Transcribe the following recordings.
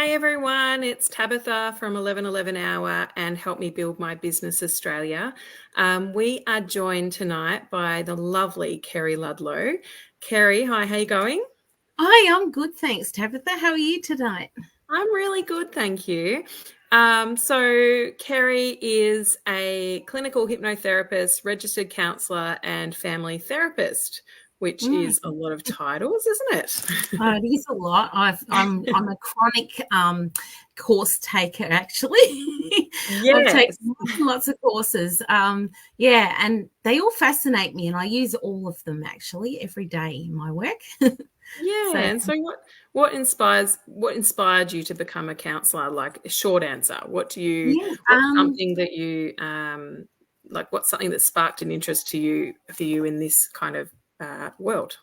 Hey everyone, it's Tabitha from 1111 Hour and Help Me Build My Business Australia. We are joined tonight by the lovely Kerri Ludlow. Kerri, hi, how you going? Hi, I'm good, thanks, Tabitha. How are you tonight? I'm really good, thank you. So Kerri is a clinical hypnotherapist, registered counsellor and family therapist, which Mm. is a lot of titles, isn't it? Oh, it is a lot. I'm a chronic course taker, actually. I've taken Yes. lots of courses. Yeah, and they all fascinate me, and I use all of them actually every day in my work. Yeah, So, and so what inspired you to become a counselor? Like a short answer. yeah, What's something that you what's something that sparked an interest for you in this kind of world?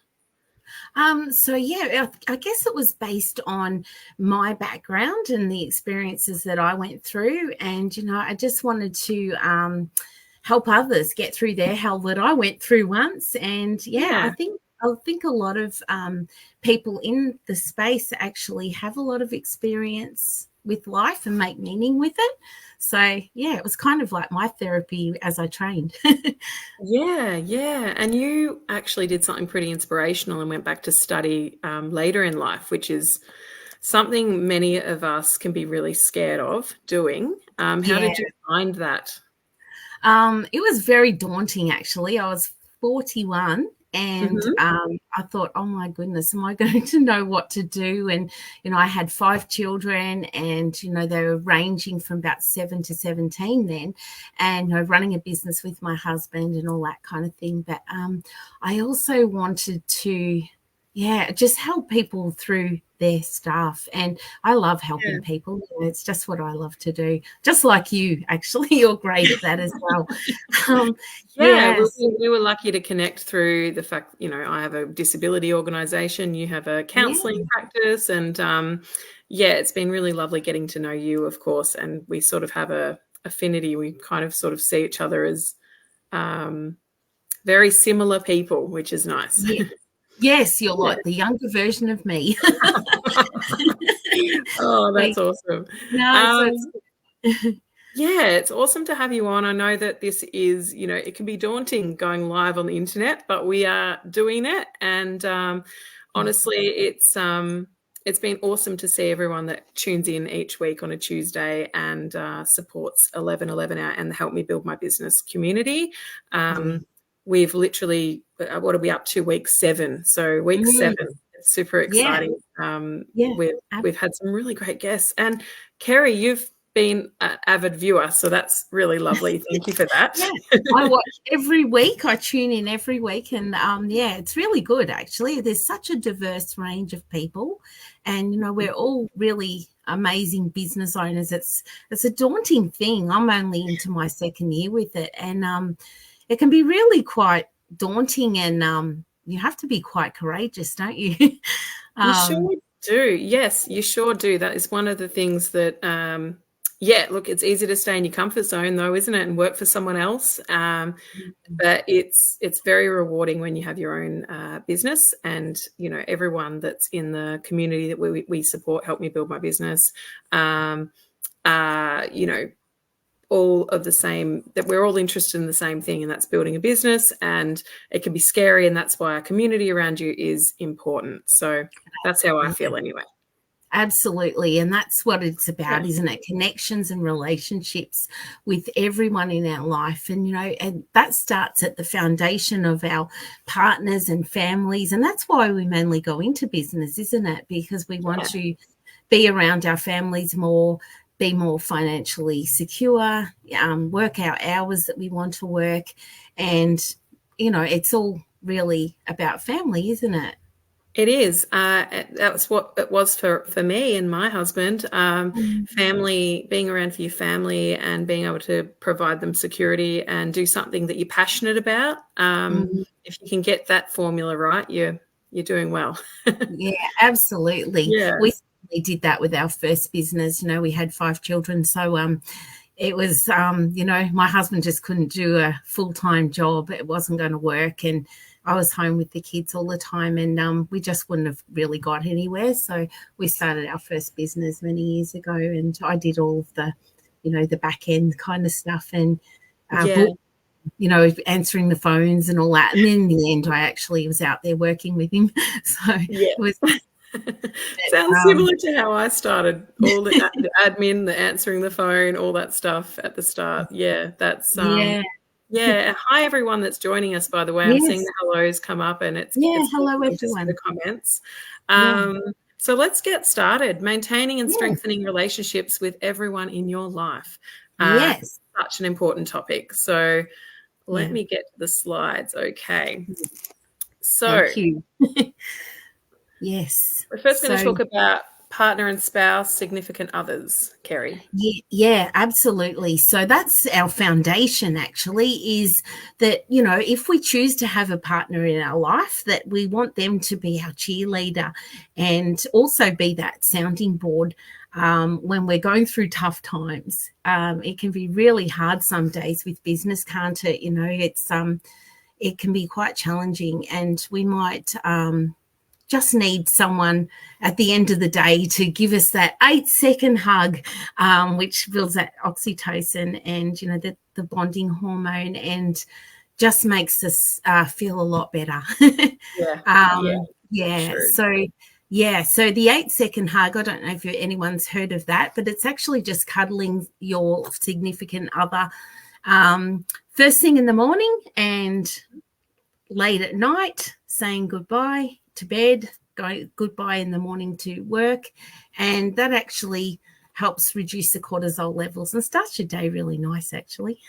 So yeah, I guess it was based on my background and the experiences that I went through, and I just wanted to help others get through their hell that I went through once. And yeah, I Yeah. think a lot of people in the space actually have a lot of experience with life and make meaning with it. So yeah, it was kind of like my therapy as I trained. Yeah, yeah. And you actually did something pretty inspirational and went back to study later in life, which is something many of us can be really scared of doing. How Yeah. did you find that? It was very daunting, actually. I was 41 and Hmm. I thought, oh my goodness, am I going to know what to do? And, I had 5 children and, they were ranging from about 7 to 17 then, and, running a business with my husband and all that kind of thing. But I also wanted to, yeah, just help people through their stuff. And I love helping people. It's just what I love to do. Just like you, actually, you're great at that as well. Um, Yeah, yes, we were lucky to connect through the fact, I have a disability organisation, you have a counselling yeah, practice, and yeah, it's been really lovely getting to know you, of course, and we sort of have a affinity. We kind of sort of see each other as um, very similar people, which is nice. yeah. Yes, you're Yeah. like the younger version of me. Oh, that's Thank awesome. No, so Um, it's good. Yeah, it's awesome to have you on. I know that this is, it can be daunting going live on the internet, but we are doing it. And honestly, it's been awesome to see everyone that tunes in each week on a Tuesday and supports 1111 Hour and the Help Me Build My Business community. Yeah. We've literally, what are we up to? Week 7. So week Mm, 7, it's super yeah, exciting. yeah. We've had some really great guests. And Kerri, you've been an avid viewer, so that's really lovely. Thank you for that. Yeah, I watch every week. I tune in every week, and yeah, it's really good actually. There's such a diverse range of people, and we're all really amazing business owners. It's a daunting thing. I'm only into my second year with it, and it can be really quite daunting, and you have to be quite courageous, don't you? You um, sure do. Yes, you sure do. That is one of the things that, yeah, look, it's easy to stay in your comfort zone though, isn't it? And work for someone else. But it's very rewarding when you have your own business, and everyone that's in the community that we support, Help Me Build My Business, um, all of the same, that we're all interested in the same thing, and that's building a business. And it can be scary, and that's why a community around you is important. So that's how I feel anyway. Absolutely. And that's what it's Yeah. about, isn't it? Connections and relationships with everyone in our life. And, and that starts at the foundation of our partners and families. And that's why we mainly go into business, isn't it? Because we want to be around our families more, be more financially secure, work our hours that we want to work. And, it's all really about family, isn't it? It is. That's what it was for me and my husband. Mm. Family, being around for your family and being able to provide them security and do something that you're passionate about. Mm. If you can get that formula right, you're doing well. Yeah, absolutely. Yeah. We certainly did that with our first business. We had 5 children. So it was, my husband just couldn't do a full-time job. It wasn't going to work. And I was home with the kids all the time, and we just wouldn't have really got anywhere. So we started our first business many years ago, and I did all of the, the back end kind of stuff, and book, answering the phones and all that. And then in the end, I actually was out there working with him. So yeah. it was. Sounds similar to how I started. All the admin, the answering the phone, all that stuff at the start. Yeah, that's yeah. Hi everyone that's joining us, by the way. I'm seeing the hellos come up, and it's hello awesome everyone. to see the comments. So let's get started. Maintaining and strengthening relationships with everyone in your life. Yes, such an important topic. So let me get to the slides. Okay. So thank you. Yes. We're first going to talk about partner and spouse, significant others, Kerri. Yeah, absolutely. So that's our foundation, actually, is that, if we choose to have a partner in our life, that we want them to be our cheerleader and also be that sounding board when we're going through tough times. It can be really hard some days with business, can't it? It can be quite challenging, and we might just need someone at the end of the day to give us that 8-second hug, which builds that oxytocin and, the bonding hormone, and just makes us feel a lot better. So the 8-second hug, I don't know if anyone's heard of that, but it's actually just cuddling your significant other first thing in the morning and late at night, saying goodbye to bed, going goodbye in the morning to work, and that actually helps reduce the cortisol levels and starts your day really nice, actually.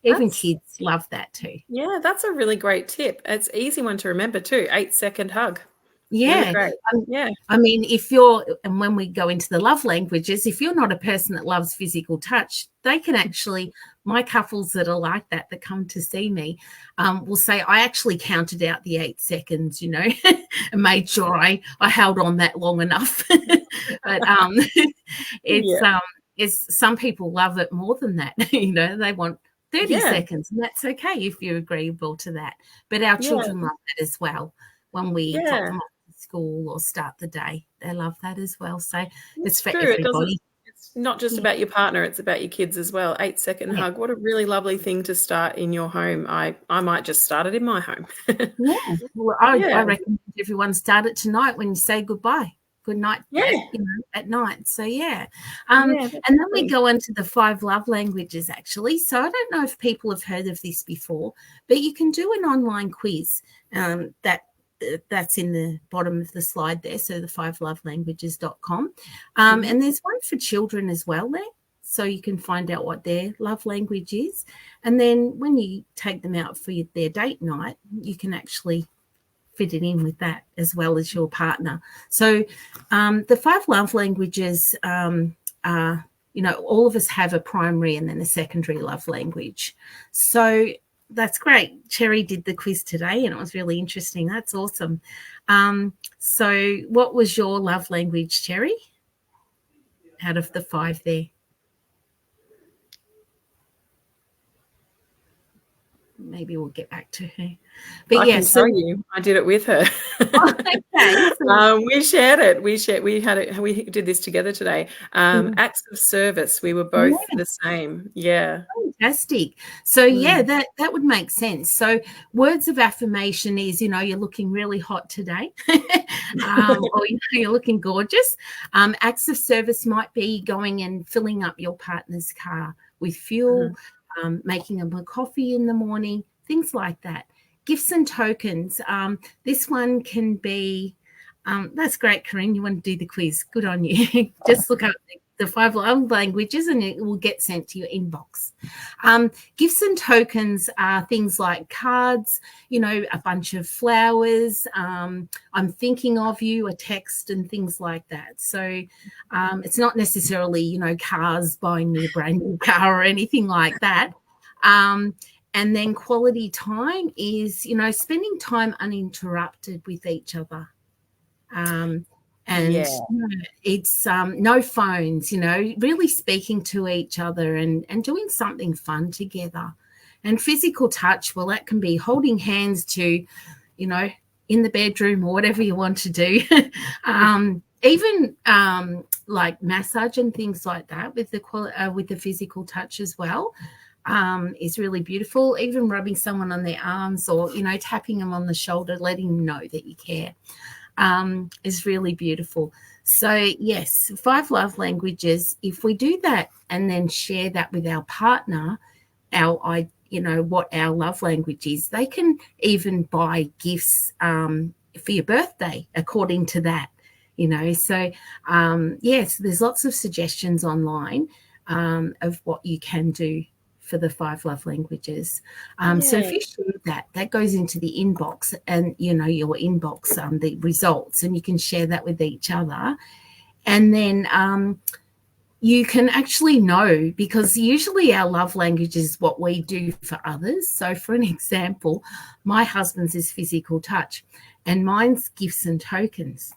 Even kids love that too. Yeah, that's a really great tip. It's an easy one to remember too, 8-second hug. Yeah. Really great. I mean, and when we go into the love languages, if you're not a person that loves physical touch, they can actually, my couples that are like that come to see me, will say, I actually counted out the 8 seconds, and made sure I held on that long enough. But it's some people love it more than that. They want 30 seconds, and that's okay if you're agreeable to that. But our children love that as well. When we drop them off to school or start the day, they love that as well. So it's for everybody. It's not just about your partner, it's about your kids as well. 8-second hug. What a really lovely thing to start in your home. I might just start it in my home. Well, I recommend everyone start it tonight when you say goodbye. Good night, at night. So, and then we go into the 5 love languages, actually. So I don't know if people have heard of this before, but you can do an online quiz that's in the bottom of the slide there, so the 5lovelanguages.com. And there's one for children as well there, so you can find out what their love language is. And then when you take them out for their date night, you can actually fit it in with that as well as your partner. So the 5 love languages are, all of us have a primary and then a secondary love language. So that's great. Cherry did the quiz today and it was really interesting. That's awesome. So what was your love language, Cherry, out of the 5 there? Maybe we'll get back to her. But I can tell you, I did it with her. We shared it. We did this together today. Acts of service. We were both the same. Yeah. Fantastic. So that would make sense. So words of affirmation is, you're looking really hot today, or you're looking gorgeous. Acts of service might be going and filling up your partner's car with fuel. Making them a coffee in the morning, things like that. Gifts and tokens. This one can be, that's great, Corinne. You want to do the quiz. Good on you. Just look up the 5 love languages and it will get sent to your inbox. Gifts and tokens are things like cards, a bunch of flowers, I'm thinking of you, a text and things like that. So it's not necessarily, cars, buying me a brand new car or anything like that. And then quality time is, spending time uninterrupted with each other. It's no phones, really speaking to each other and doing something fun together. And physical touch, well, that can be holding hands to, in the bedroom or whatever you want to do. Even like massage and things like that with the physical touch as well is really beautiful. Even rubbing someone on their arms or, tapping them on the shoulder, letting them know that you care is really beautiful. So, yes, 5 love languages, if we do that and then share that with our partner, what our love language is, they can even buy gifts for your birthday according to that, So, yes, there's lots of suggestions online of what you can do for the 5 love languages. So if you share that goes into the inbox and, your inbox, the results, and you can share that with each other. And then you can actually know, because usually our love language is what we do for others. So for an example, my husband's is physical touch and mine's gifts and tokens.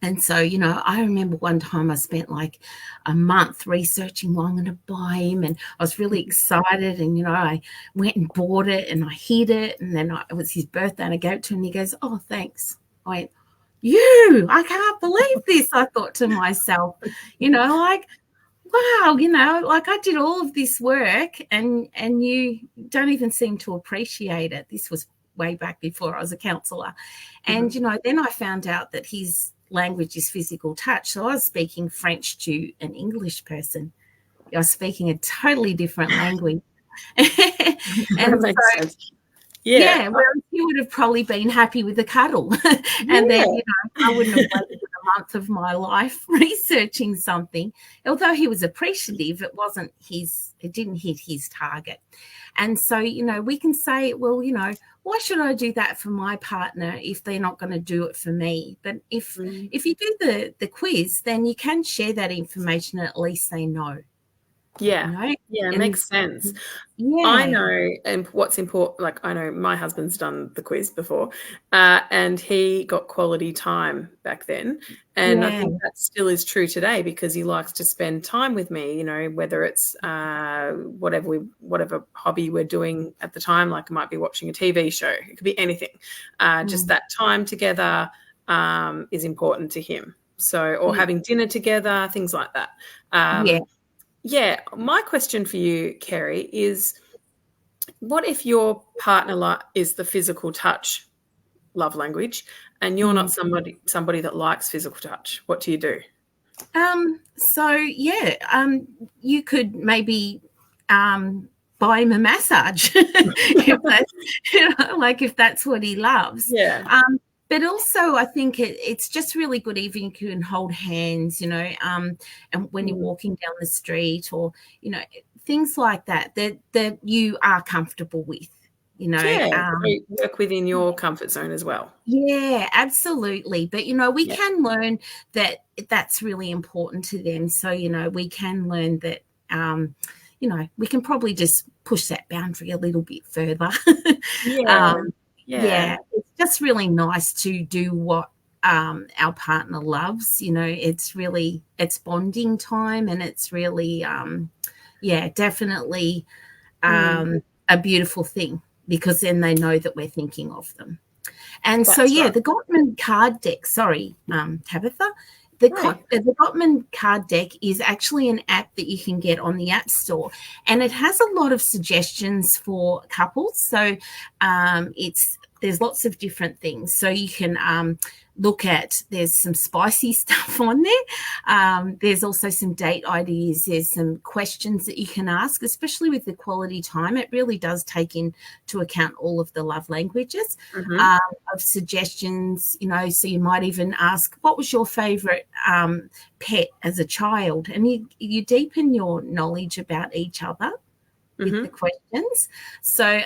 And so, I remember one time I spent like a month researching what I'm going to buy him, and I was really excited, and, I went and bought it and I hid it, and then it was his birthday and I gave it to him and he goes, "Oh, thanks." I went, I can't believe this. I thought to myself, like, wow, like I did all of this work and you don't even seem to appreciate it. This was way back before I was a counsellor. And, then I found out that his language is physical touch. So I was speaking French to an English person. I was speaking a totally different language. And that makes sense. Yeah, whereas he would have probably been happy with the cuddle. And then, I wouldn't have wasted a month of my life researching something. Although he was appreciative, it didn't hit his target. And so, we can say, well, why should I do that for my partner if they're not going to do it for me? But if you do the quiz, then you can share that information and at least they know. Yeah. It makes sense. Yeah. I know, and what's important, like I know my husband's done the quiz before, and he got quality time back then. And I think that still is true today because he likes to spend time with me, whether it's whatever hobby we're doing at the time, like it might be watching a TV show. It could be anything. Just that time together is important to him. So, or having dinner together, things like that. Yeah, my question for you, Kerri, is what if your partner is the physical touch love language and you're not somebody that likes physical touch? What do you do? You could maybe buy him a massage if that's what he loves. Yeah. But also, I think it's just really good even you can hold hands, and when you're walking down the street or, things like that you are comfortable with, you work within your comfort zone as well. Yeah, absolutely. But, we can learn that that's really important to them. So, we can learn that, we can probably just push that boundary a little bit further. It's just really nice to do what our partner loves. It's bonding time, and it's really definitely a beautiful thing because then they know that we're thinking of them. And that's right. The Gottman card deck, Tabitha, the Gottman card deck is actually an app that you can get on the App Store, and it has a lot of suggestions for couples. So there's lots of different things. So you can look at, there's some spicy stuff on there. There's also some date ideas. There's some questions that you can ask, especially with the quality time. It really does take into account all of the love languages of suggestions, so you might even ask, what was your favorite pet as a child? And you deepen your knowledge about each other with the questions. So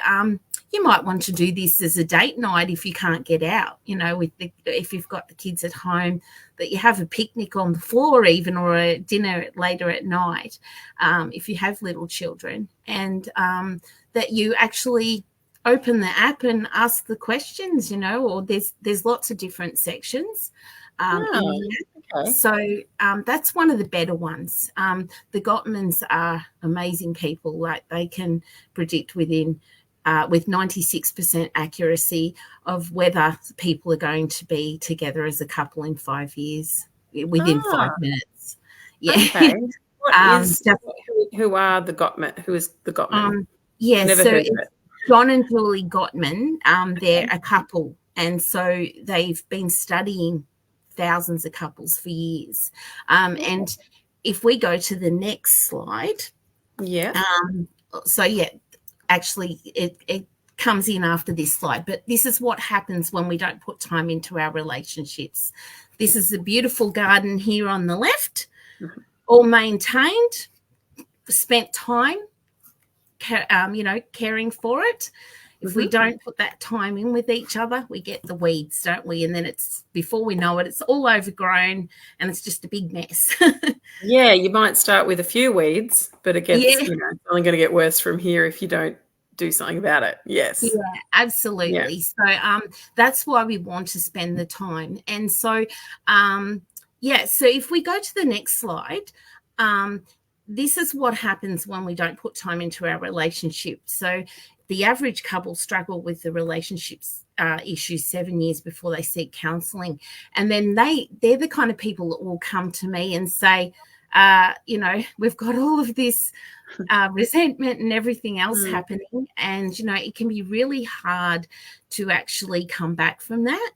you might want to do this as a date night if you can't get out, if you've got the kids at home, that you have a picnic on the floor even, or a dinner later at night, if you have little children, and that you actually open the app and ask the questions, or there's lots of different sections. Okay. So that's one of the better ones. The Gottmans are amazing people. Like, they can predict within with 96% accuracy of whether people are going to be together as a couple in 5 years, within 5 minutes. Yeah. Okay. Who are the Gottman? Who is the Gottman? Yeah, Never so heard of it's it. John and Julie Gottman. They're a couple, and so they've been studying thousands of couples for years. And if we go to the next slide, actually it comes in after this slide, but this is what happens when we don't put time into our relationships. This is a beautiful garden here on the left, all maintained, spent time, caring for it. If we don't put that time in with each other, we get the weeds, don't we? And then it's, before we know it, it's all overgrown and it's just a big mess. Yeah, you might start with a few weeds, but it gets, it's only going to get worse from here if you don't do something about it. Yes. Yeah, absolutely. Yeah. So that's why we want to spend the time. And so, so if we go to the next slide, this is what happens when we don't put time into our relationship. So the average couple struggle with the relationships issues 7 years before they seek counselling. And then they're the kind of people that will come to me and say, we've got all of this resentment and everything else happening. And, it can be really hard to actually come back from that.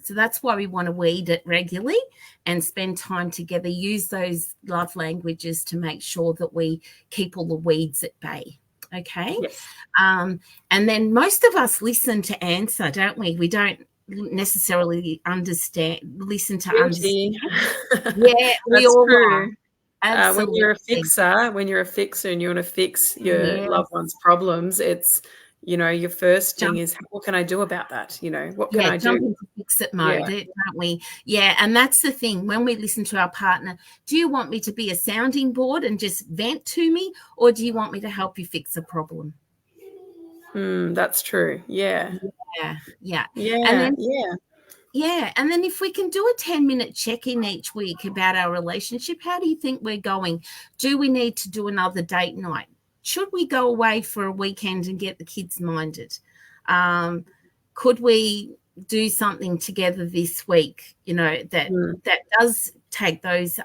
So that's why we want to weed it regularly and spend time together, use those love languages to make sure that we keep all the weeds at bay. Okay. Yes. And then most of us listen to answer, don't we? We don't necessarily listen to understand. Yeah, we all true. When you're a fixer and you want to fix your loved one's problems, it's, your first thing is, what can I do about that? What can I do? Jump into fix-it mode, don't we? Yeah, and that's the thing. When we listen to our partner, do you want me to be a sounding board and just vent to me, or do you want me to help you fix a problem? That's true. Yeah. Yeah. And then if we can do a 10-minute check-in each week about our relationship, how do you think we're going? Do we need to do another date night? Should we go away for a weekend and get the kids minded? Could we do something together this week, that does take those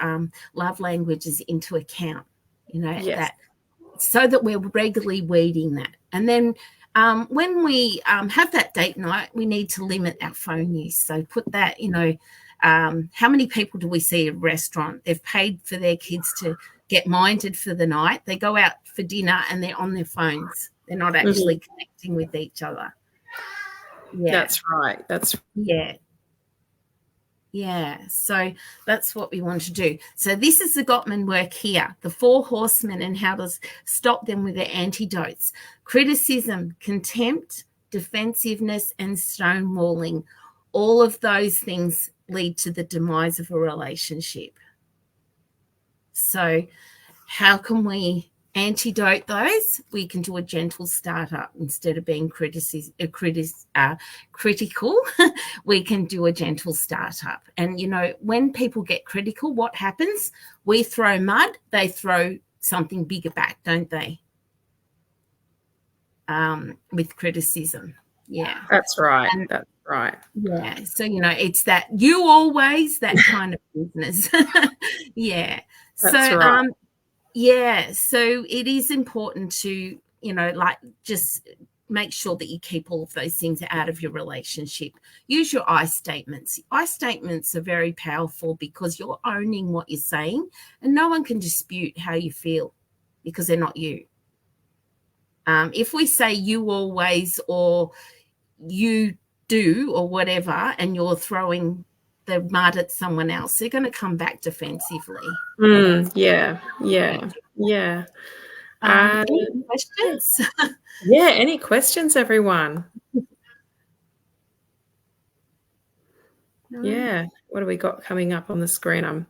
love languages into account, that, so that we're regularly weeding that. And then when we have that date night, we need to limit our phone use. So put that, how many people do we see at a restaurant? They've paid for their kids to get minded for the night. They go out for dinner and they're on their phones. They're not actually connecting with each other. Yeah. That's right. Yeah. So that's what we want to do. So this is the Gottman work here, the 4 horsemen, and how to stop them with their antidotes: criticism, contempt, defensiveness, and stonewalling. All of those things lead to the demise of a relationship. So how can we antidote those? We can do a gentle startup. Instead of being critical. We can do a gentle startup. And, when people get critical, what happens? We throw mud, they throw something bigger back, don't they? With criticism. Yeah. That's right. That's right. Yeah. So, it's that you always, that kind of business. Yeah. That's right. So it is important to, just make sure that you keep all of those things out of your relationship. Use your I statements. I statements are very powerful because you're owning what you're saying, and no one can dispute how you feel because they're not you. If we say you always or you do or whatever, and you're throwing the mud at someone else, they're going to come back defensively. Yeah. Any questions? Any questions, everyone? No. Yeah. What have we got coming up on the screen?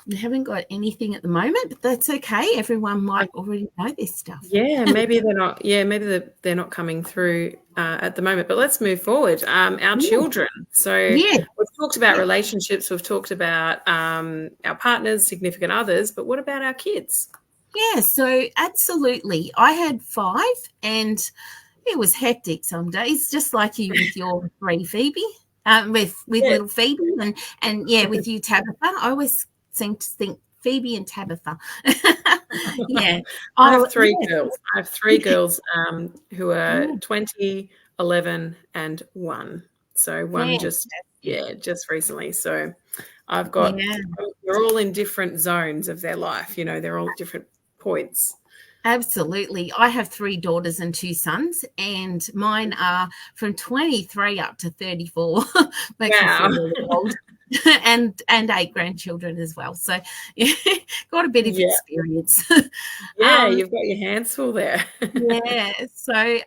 We haven't got anything at the moment, but that's okay. Everyone might already know this stuff. Yeah, maybe they're not. Yeah, maybe they're not coming through at the moment. But let's move forward. Our children. So we've talked about relationships. We've talked about our partners, significant others. But what about our kids? Yeah, so absolutely. I had 5 and it was hectic some days, just like you with your 3 Phoebe, with Yeah. little Phoebe and yeah, with you Tabitha. I always seem to think Phoebe and Tabitha. Yeah. I have Oh, 3 yes. girls. I have 3 girls, who are Yeah, 20, 11, and 1. So one just fantastic. just recently. So I've got Yeah. they're all in different zones of their life, they're all at different points. Absolutely. I have 3 daughters and 2 sons, and mine are from 23 up to 34. Makes me feel Wow. really old. And 8 grandchildren as well. So yeah, got a bit of Yeah. experience. Yeah, um, you've got your hands full there. yeah. So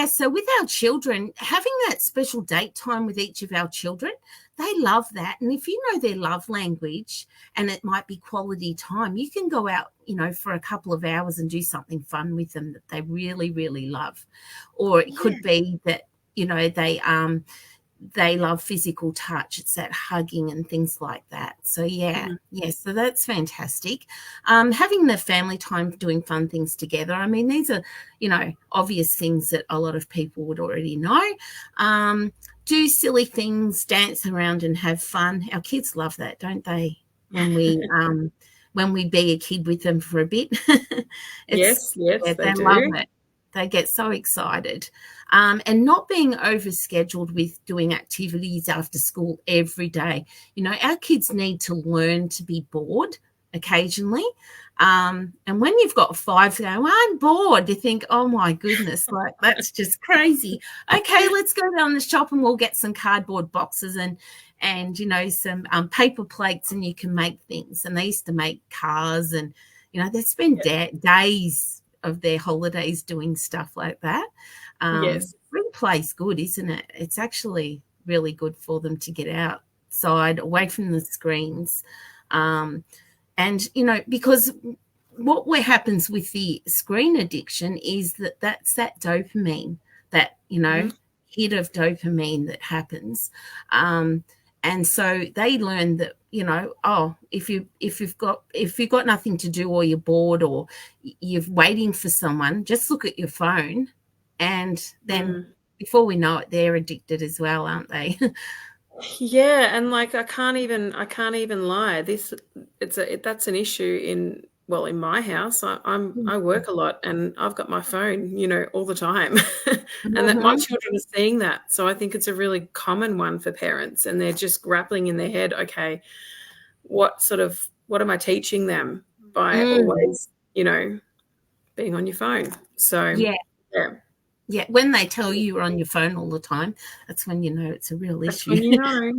so with our children, having that special date time with each of our children, they love that. And if you know their love language and it might be quality time, you can go out, for a couple of hours and do something fun with them that they really, really love. Or it Yeah. could be that, they love physical touch. It's that hugging and things like that. So yeah, Mhm. so that's fantastic. Having the family time doing fun things together. I mean, these are, obvious things that a lot of people would already know. Do silly things, dance around and have fun. Our kids love that, don't they? When we be a kid with them for a bit. Yes, yes, they They love do. it. They get so excited. And not being overscheduled with doing activities after school every day. Our kids need to learn to be bored occasionally. And when you've got 5 going, well, I'm bored, you think, oh my goodness, like that's just crazy. Okay, let's go down the shop and we'll get some cardboard boxes and some paper plates, and you can make things. And they used to make cars, and they spend days of their holidays doing stuff like that. Yes. Really plays good, isn't it? It's actually really good for them to get outside, away from the screens. And, because what happens with the screen addiction is that's that dopamine, that, Mhm. hit of dopamine that happens. And so they learn that, if you've got nothing to do, or you're bored, or you're waiting for someone, just look at your phone, and then Mm. before we know it, they're addicted as well, aren't they? Yeah, and like I can't even lie. That's an issue in my house. I work a lot and I've got my phone, all the time. And that my Mhm. children are seeing that. So I think it's a really common one for parents, and they're just grappling in their head, okay, what am I teaching them by Mm. always, being on your phone? So Yeah. yeah, Yeah, when they tell you you're on your phone all the time, that's when you know it's a real that's issue. when you know.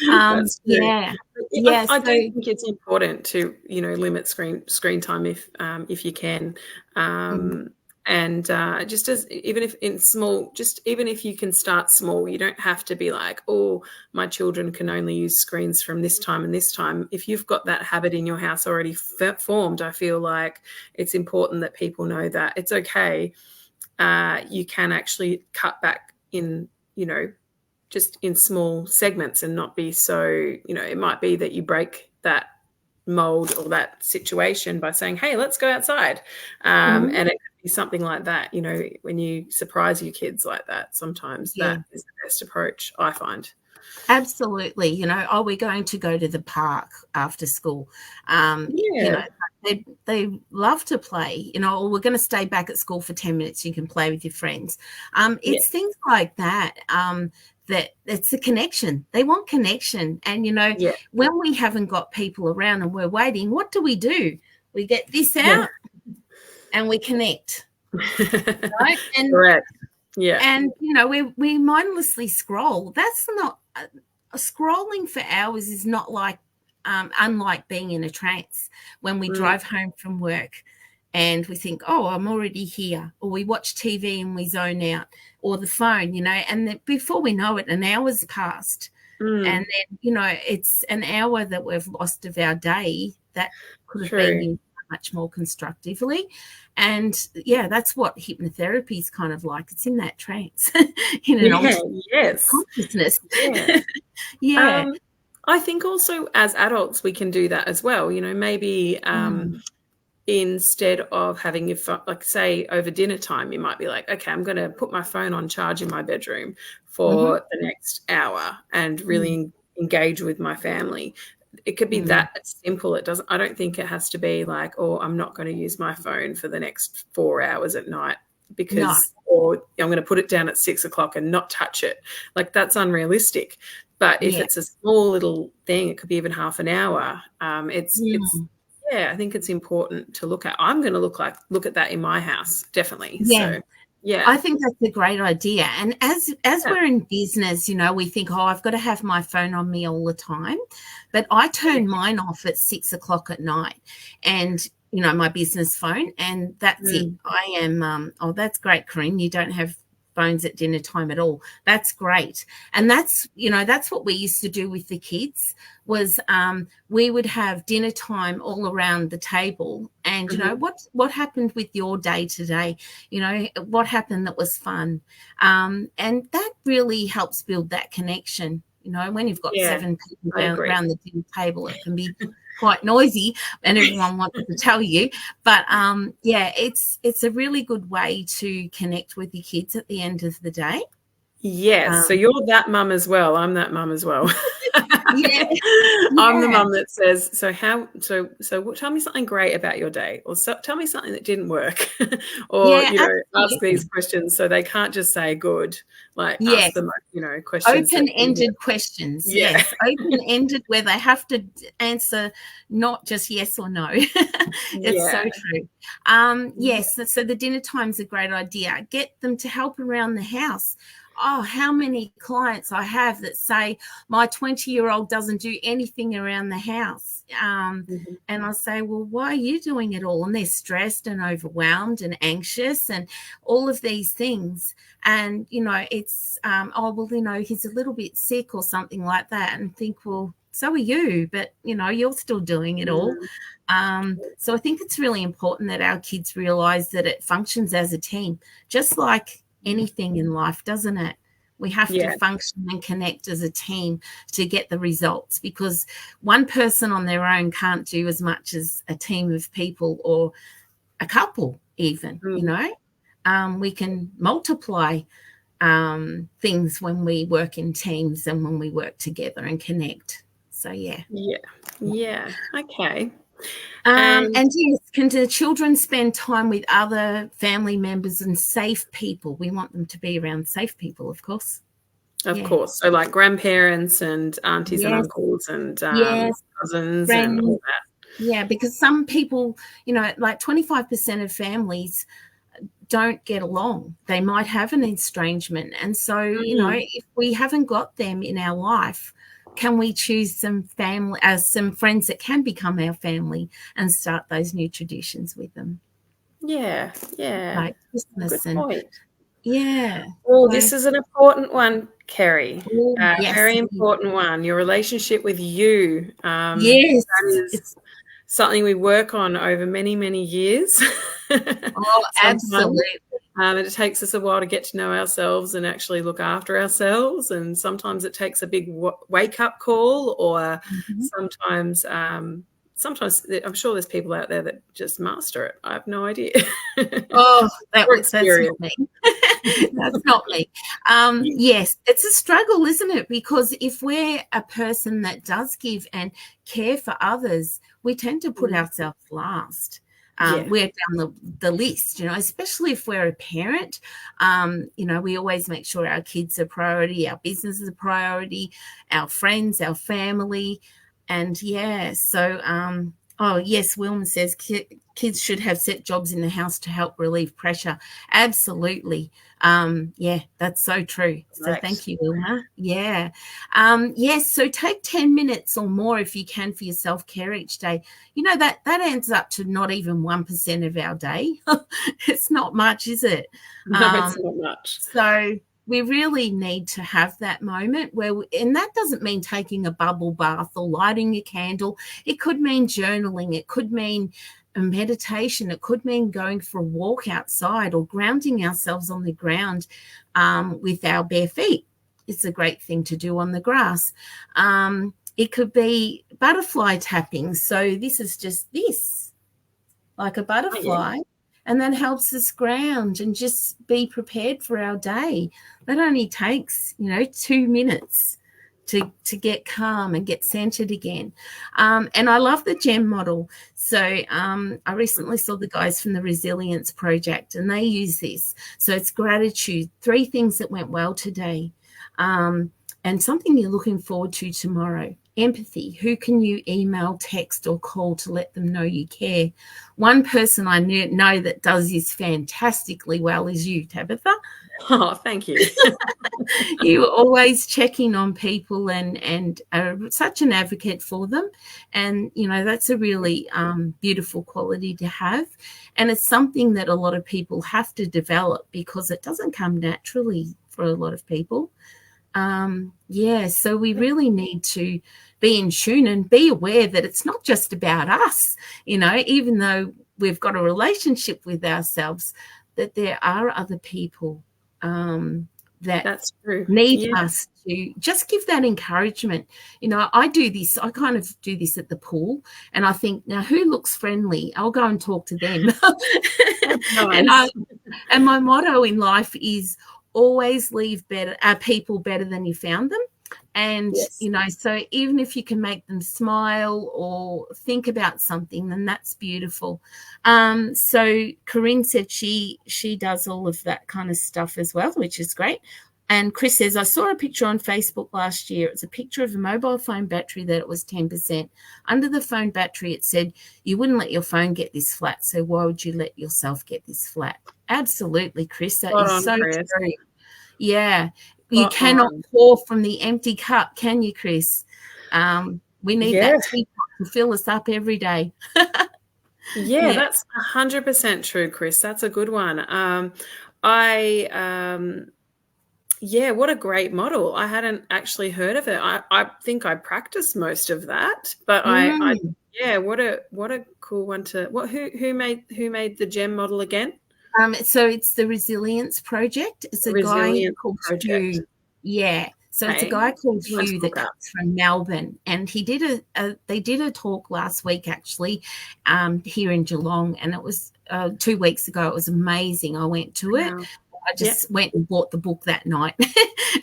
That's true. Yeah. But Yeah, I so do think it's important to, limit screen time if you can. mm, Um, and just as even if in small, just even if you can start small, you don't have to be like, oh, my children can only use screens from this time and this time. If you've got that habit in your house already formed, I feel like it's important that people know that it's okay. You can actually cut back in, just in small segments and not be so, it might be that you break that mold or that situation by saying, hey, let's go outside. mhm, And it could be something like that, when you surprise your kids like that, sometimes yeah, that is the best approach, I find. absolutely. We're going to go to the park after school. Yeah. They love to play, or we're going to stay back at school for 10 minutes. You can play with your friends. Yeah. It's things like that. That it's a connection. They want connection. And, Yeah. when we haven't got people around and we're waiting, what do? We get this Yeah. out and we connect, right? Correct. Yeah. And we mindlessly scroll. That's not scrolling for hours is not like unlike being in a trance when we Mm, drive home from work and we think, oh, I'm already here, or we watch TV and we zone out, or the phone, and before we know it, an hour's passed. And mm, then, it's an hour that we've lost of our day that could have been true. used much more constructively. And yeah, that's what hypnotherapy is kind of like. It's in that trance, in an Yeah. altered Yes. consciousness. Yeah. Yeah. Um, I think also as adults we can do that as well. You know, maybe instead of having your phone, like say over dinner time, you might be like, okay, I'm going to put my phone on charge in my bedroom for the next hour and really engage with my family. It could be that simple. It doesn't, I don't think it has to be like, oh, I'm not going to use my phone for the next 4 hours at night because, or I'm going to put it down at 6 o'clock and not touch it. Like that's unrealistic. But if it's a small little thing, it could be even half an hour. It's yeah, I think it's important to look at. I'm going to look at that in my house, definitely. Yeah. So, yeah. I think that's a great idea. And as we're in business, you know, we think, oh, I've got to have my phone on me all the time. But I turn mine off at 6 o'clock at night and, you know, my business phone, and that's it. I am, oh, that's great, Corinne. You don't have phones at dinner time at all. That's great. And that's, you know, that's what we used to do with the kids was we would have dinner time all around the table and, you know, what happened with your day today? You know, what happened that was fun? And that really helps build that connection. You know, when you've got 7 people around the dinner table, it can be quite noisy and everyone wants to tell you. But, yeah, it's a really good way to connect with your kids at the end of the day. Yes. So you're that mum as well. I'm that mum as well. I'm the mum that says, so tell me something great about your day, or tell me something that didn't work, or, you know, ask these questions. So they can't just say good, like ask them, you know, questions. Open-ended questions. Yes. Open-ended where they have to answer not just yes or no. It's so true. Yes. So the dinner time's a great idea. Get them to help around the house. Oh, how many clients I have that say my 20-year-old doesn't do anything around the house. And I say, well, why are you doing it all? And they're stressed and overwhelmed and anxious and all of these things. And, you know, it's, oh, well, you know, he's a little bit sick or something like that. And think, well, so are you, but, you know, you're still doing it all. So I think it's really important that our kids realize that it functions as a team, just like anything in life, doesn't it? We have to function and connect as a team to get the results, because one person on their own can't do as much as a team of people or a couple even, you know. We can multiply things when we work in teams and when we work together and connect. So, Okay. And yes, can the children spend time with other family members and safe people? We want them to be around safe people, of course. Of course. So like grandparents and aunties and uncles and cousins and all that. Yeah, because some people, you know, like 25% of families don't get along. They might have an estrangement. And so, you know, if we haven't got them in our life, can we choose some family, some friends that can become our family and start those new traditions with them? Yeah. Like Christmas. Good point. Well, this is an important one, Kerri. Very important one. Your relationship with you. That is something we work on over many, many years. Oh, absolutely. And it takes us a while to get to know ourselves and actually look after ourselves. And sometimes it takes a big wake-up call, or sometimes I'm sure there's people out there that just master it. I have no idea. Oh, that's not me. That's not me. Yes, it's a struggle, isn't it? Because if we're a person that does give and care for others, we tend to put ourselves last. We're down the list, you know, especially if we're a parent. You know, we always make sure our kids are a priority, our business is a priority, our friends, our family. And so, oh, yes, Wilma says kids should have set jobs in the house to help relieve pressure. Absolutely. That's so true. So thank you, Wilma. Yes, so take 10 minutes or more if you can for your self-care each day. You know, that ends up to not even 1% of our day. It's not much, is it? No, it's not much. So we really need to have that moment and that doesn't mean taking a bubble bath or lighting a candle. It could mean journaling. It could mean a meditation. It could mean going for a walk outside or grounding ourselves on the ground with our bare feet. It's a great thing to do on the grass. It could be butterfly tapping. So this is just this, like a butterfly, and that helps us ground and just be prepared for our day. That only takes, 2 minutes to get calm and get centered again. And I love the GEM model. So I recently saw the guys from the Resilience Project, and they use this. So it's gratitude, 3 things that went well today, and something you're looking forward to tomorrow. Empathy, who can you email, text, or call to let them know you care? One person I know that does this fantastically well is you, Tabitha. Oh, thank you. You always checking on people and are such an advocate for them. And, that's a really beautiful quality to have. And it's something that a lot of people have to develop because it doesn't come naturally for a lot of people. So we really need to be in tune and be aware that it's not just about us, even though we've got a relationship with ourselves, that there are other people That's true. need us to just give that encouragement. I do this, I kind of do this at the pool, and I think, now who looks friendly? I'll go and talk to them. Nice. And my motto in life is always leave people better than you found them. And, so even if you can make them smile or think about something, then that's beautiful. So Corinne said she does all of that kind of stuff as well, which is great. And Chris says, I saw a picture on Facebook last year. It's a picture of a mobile phone battery that it was 10%. Under the phone battery, it said, you wouldn't let your phone get this flat, so why would you let yourself get this flat? Absolutely, Chris. That is so true. Yeah. You cannot pour from the empty cup, can you, Chris? We need that teacup to fill us up every day. That's 100% true, Chris. That's a good one. What a great model. I hadn't actually heard of it. I think I practiced most of that, but what a cool one to. Who made the GEM model again? So it's the Resilience Project. It's a guy called Hugh. Yeah. So it's a guy called Hugh that comes from Melbourne, and he did they did a talk last week actually, here in Geelong, and it was 2 weeks ago. It was amazing. I went to it. I just went and bought the book that night.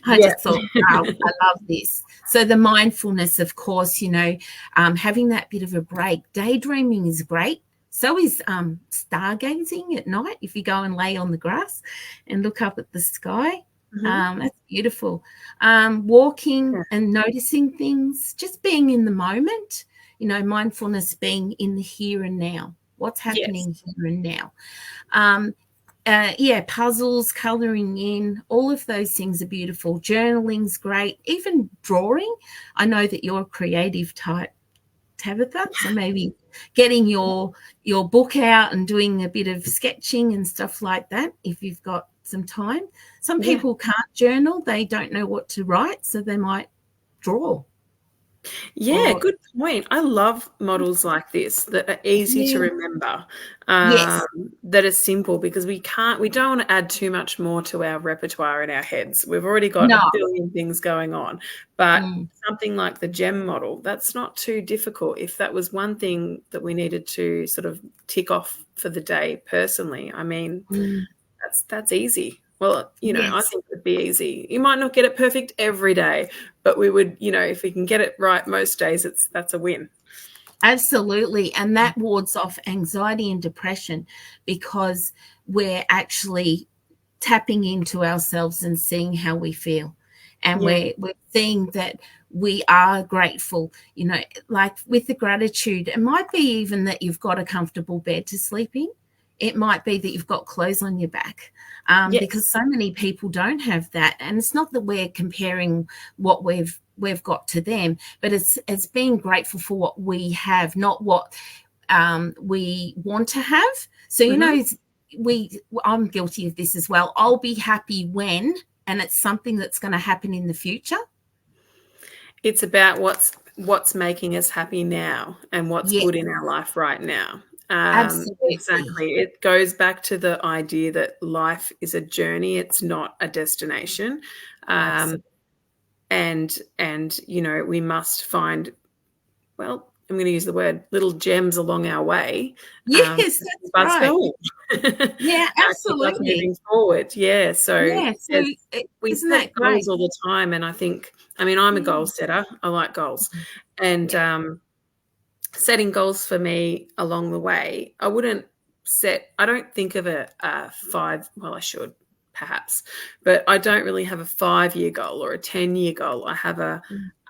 I just thought, wow, I love this. So the mindfulness, of course, having that bit of a break. Daydreaming is great. So is stargazing at night. If you go and lay on the grass and look up at the sky, that's beautiful. Walking and noticing things, just being in the moment, mindfulness being in the here and now. What's happening here and now? Puzzles, colouring in, all of those things are beautiful. Journaling's great. Even drawing. I know that you're a creative type, Tabitha, so maybe getting your book out and doing a bit of sketching and stuff like that if you've got some time. Some people can't journal. They don't know what to write, so they might draw. Good point. I love models like this that are easy to remember, that are simple, because we don't want to add too much more to our repertoire in our heads. We've already got a billion things going on, but something like the GEM model, that's not too difficult. If that was one thing that we needed to sort of tick off for the day personally, I mean, that's easy. Well, I think it would be easy. You might not get it perfect every day, but we would, if we can get it right most days, that's a win. Absolutely. And that wards off anxiety and depression, because we're actually tapping into ourselves and seeing how we feel. And we're seeing that we are grateful, like with the gratitude. It might be even that you've got a comfortable bed to sleep in. It might be that you've got clothes on your back, because so many people don't have that. And it's not that we're comparing what we've got to them, but it's being grateful for what we have, not what we want to have. So, I'm guilty of this as well. I'll be happy when, and it's something that's going to happen in the future. It's about what's making us happy now and what's good in our life right now. Absolutely. Exactly. It goes back to the idea that life is a journey. It's not a destination. And and we must find, well, I'm going to use the word, little gems along our way. Yes, that's right. Yeah, absolutely. Moving forward. Yeah. So, we isn't set that great? goals all the time. And I think, I'm a goal setter. I like goals. And setting goals for me along the way, I don't think of a 5, well, I should perhaps, but I don't really have a 5-year goal or a 10-year goal. I have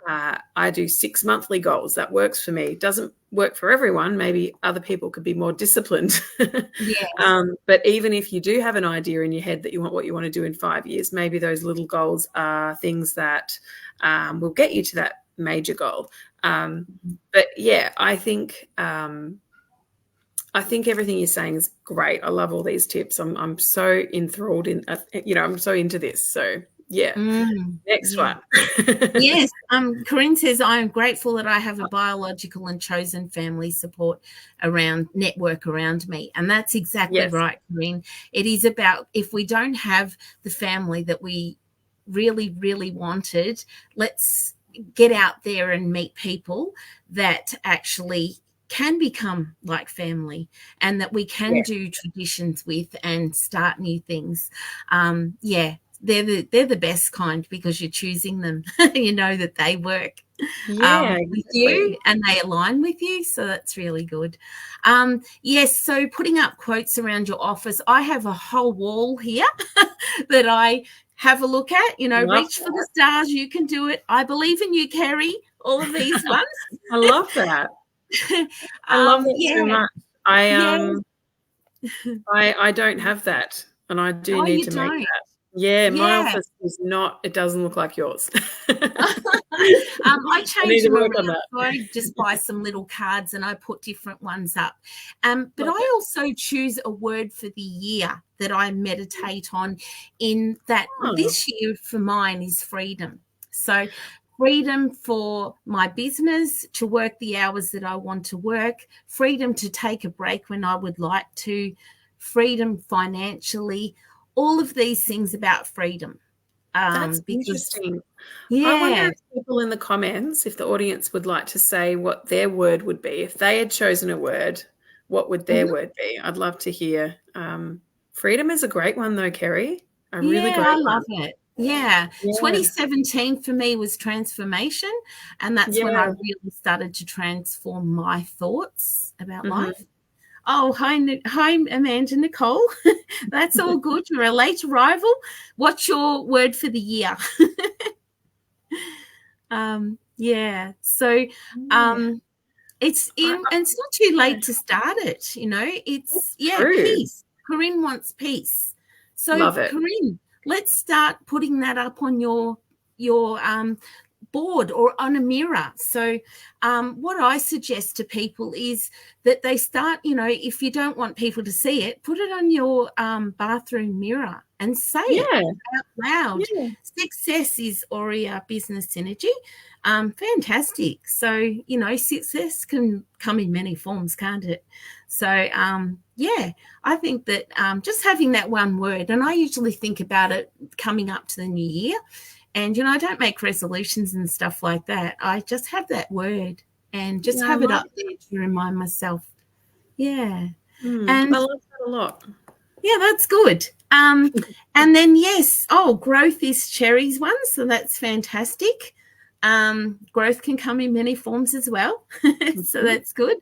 I do 6 monthly goals. That works for me. Doesn't work for everyone. Maybe other people could be more disciplined. Yes. But even if you do have an idea in your head that you want what you want to do in 5 years, maybe those little goals are things that will get you to that major goal. But yeah, I think everything you're saying is great. I love all these tips. I'm so enthralled in, I'm so into this. So yeah. Next one. Yes. Corinne says, I am grateful that I have a biological and chosen family support network around me. And that's exactly right, Corinne. It is about, if we don't have the family that we really, really wanted, let's get out there and meet people that actually can become like family, and that we can do traditions with and start new things. They're the best kind, because you're choosing them. You know that they work with you and they align with you. So that's really good. Yes, so putting up quotes around your office. I have a whole wall here that I have a look at. Reach for the stars. You can do it. I believe in you, Kerry. All of these ones. I love that. I love it so much. I don't have that, and I do need to make that. Yeah, my office is not. It doesn't look like yours. I changed them around. I just buy some little cards and I put different ones up. But I also choose a word for the year that I meditate on. In that, this year for mine is freedom. So, freedom for my business to work the hours that I want to work, freedom to take a break when I would like to, freedom financially, all of these things about freedom. That's interesting. I wonder if people in the comments, if the audience would like to say what their word would be. If they had chosen a word, what would their word be? I'd love to hear. Freedom is a great one though, Kerri. Really great one. I love it. Yeah. 2017 for me was transformation, and that's when I really started to transform my thoughts about life. Oh, hi, Amanda Nicole. That's all good. You're a late arrival. What's your word for the year? So it's not too late to start it. It's peace. Corinne wants peace. So love it. Corinne, let's start putting that up on your board or on a mirror. So what I suggest to people is that they start, if you don't want people to see it, put it on your bathroom mirror and say it out loud. Success is Aurea business synergy. Fantastic. So, success can come in many forms, can't it? So, I think that just having that one word, and I usually think about it coming up to the new year. And, I don't make resolutions and stuff like that. I just have that word and just have it up there to remind myself. And I love that a lot. Yeah, that's good. And then, growth is Cherry's one. So that's fantastic. Growth can come in many forms as well. So that's good.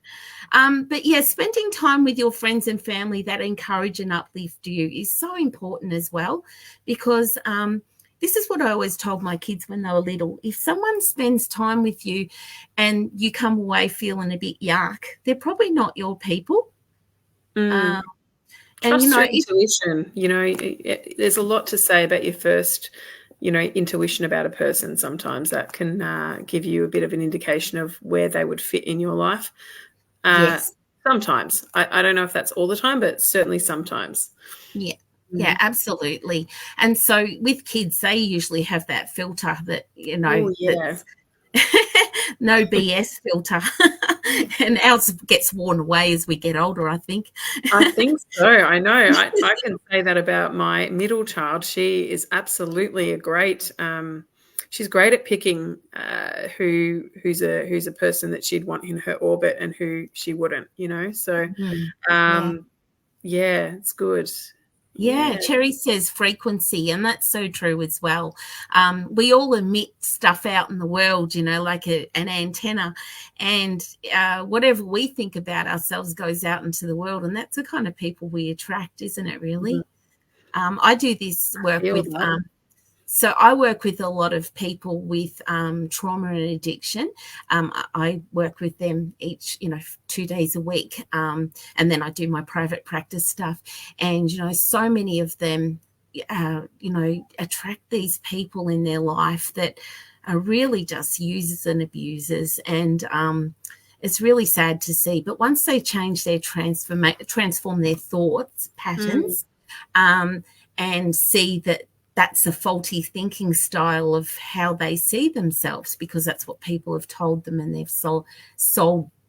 But spending time with your friends and family that encourage and uplift you is so important as well, because this is what I always told my kids when they were little. If someone spends time with you and you come away feeling a bit yuck, they're probably not your people. Trust your intuition. There's a lot to say about your first, intuition about a person. Sometimes that can give you a bit of an indication of where they would fit in your life. Yes. Sometimes. I don't know if that's all the time, but certainly sometimes. Yeah. Yeah, absolutely. And so with kids, they usually have that filter that, no BS filter. And ours gets worn away as we get older, I think. I think so. I know. I can say that about my middle child. She is absolutely a great she's great at picking who's a person that she'd want in her orbit and who she wouldn't, you know. So yeah, it's good. Yeah, Cherry says frequency, and that's so true as well. We all emit stuff out in the world, you know, like an antenna, and whatever we think about ourselves goes out into the world, and that's the kind of people we attract, isn't it, really? I do this work with so I work with a lot of people with trauma and addiction. I work with them each, 2 days a week. And then I do my private practice stuff. And, so many of them, attract these people in their life that are really just users and abusers. And it's really sad to see. But once they change their transform their thoughts patterns and see that that's a faulty thinking style of how they see themselves, because that's what people have told them, and they've sold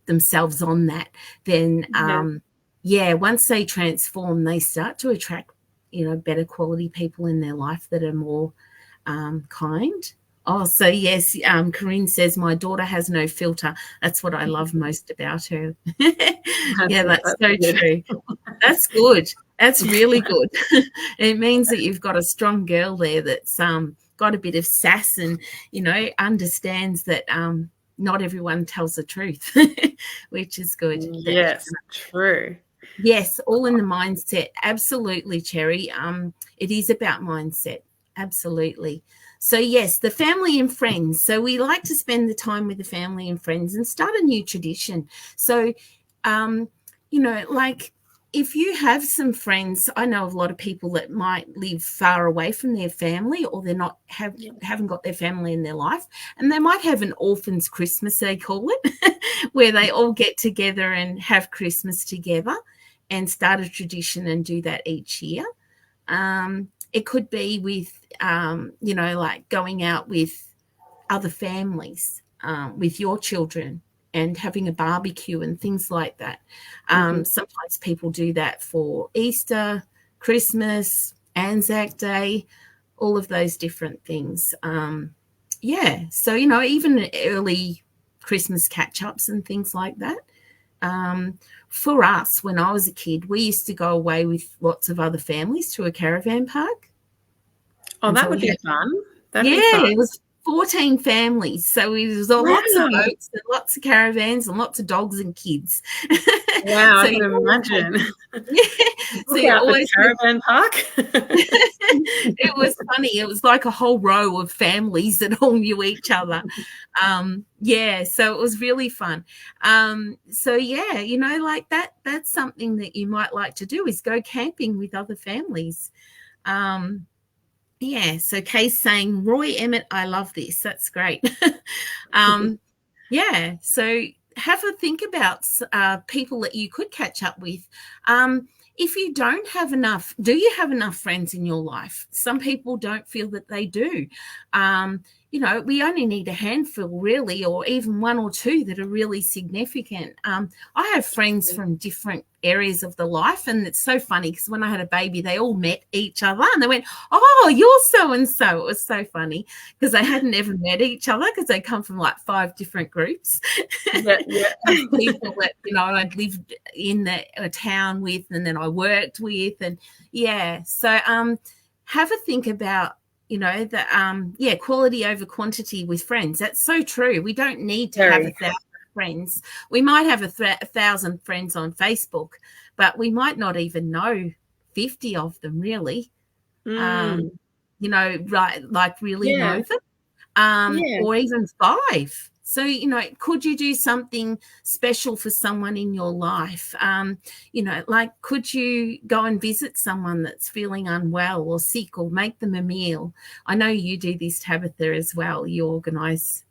themselves on that, then once they transform, they start to attract better quality people in their life that are more kind. Oh, so yes, Corinne says my daughter has no filter. That's what I love most about her. Yeah, that's so true. That's good. That's really good. It means that you've got a strong girl there that's got a bit of sass and, understands that not everyone tells the truth, which is good. Yes, true. Yes, all in the mindset. Absolutely, Cherry. It is about mindset. Absolutely. So, yes, the family and friends. So we like to spend the time with the family and friends and start a new tradition. So, like if you have some friends, I know of a lot of people that might live far away from their family, or they're not haven't got their family in their life, and they might have an orphans Christmas, they call it, where they all get together and have Christmas together and start a tradition and do that each year. It could be with, like going out with other families, with your children, and having a barbecue and things like that. Sometimes people do that for Easter, Christmas, Anzac Day, all of those different things. So, even early Christmas catch-ups and things like that. For us, when I was a kid, we used to go away with lots of other families to a caravan park. Oh, that would be fun. That'd be fun. It was 14 families. So it was lots of boats and lots of caravans and lots of dogs and kids. Wow, so I can imagine. So you always caravan park. It was funny. It was like a whole row of families that all knew each other. So it was really fun. Like that's something that you might like to do, is go camping with other families. So Kay's saying, Roy Emmett, I love this. That's great. So have a think about people that you could catch up with. If you don't have enough, do you have enough friends in your life? Some people don't feel that they do. We only need a handful, really, or even one or two that are really significant. I have friends from different areas of the life, and it's so funny because when I had a baby, they all met each other and they went, oh, you're so-and-so. It was so funny because they hadn't ever met each other because they come from like 5 different groups. People that, I'd lived in a town with, and then I worked with, and so have a think about, quality over quantity with friends. That's so true. We don't need to have 1,000 friends. We might have 1,000 friends on Facebook, but we might not even know 50 of them really. Know them, or even 5. So, could you do something special for someone in your life? Could you go and visit someone that's feeling unwell or sick, or make them a meal? I know you do this, Tabitha, as well. You organise,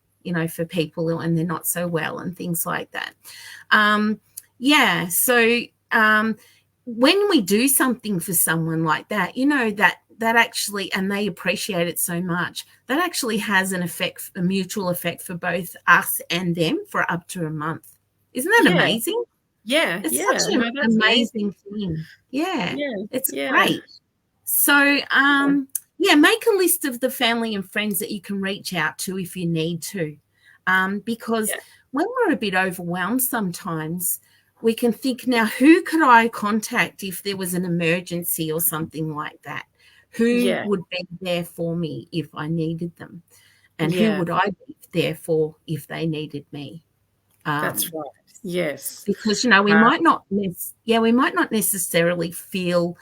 for people when they're not so well and things like that. When we do something for someone like that, that actually, and they appreciate it so much, that actually has an effect, a mutual effect for both us and them for up to a month. Isn't that amazing? Yeah. It's such an amazing thing. Yeah. It's great. So, Yeah, make a list of the family and friends that you can reach out to if you need to. Because when we're a bit overwhelmed sometimes, we can think, now, who could I contact if there was an emergency or something like that? Who would be there for me if I needed them? And who would I be there for if they needed me? That's right. Yes. Because, we might not necessarily feel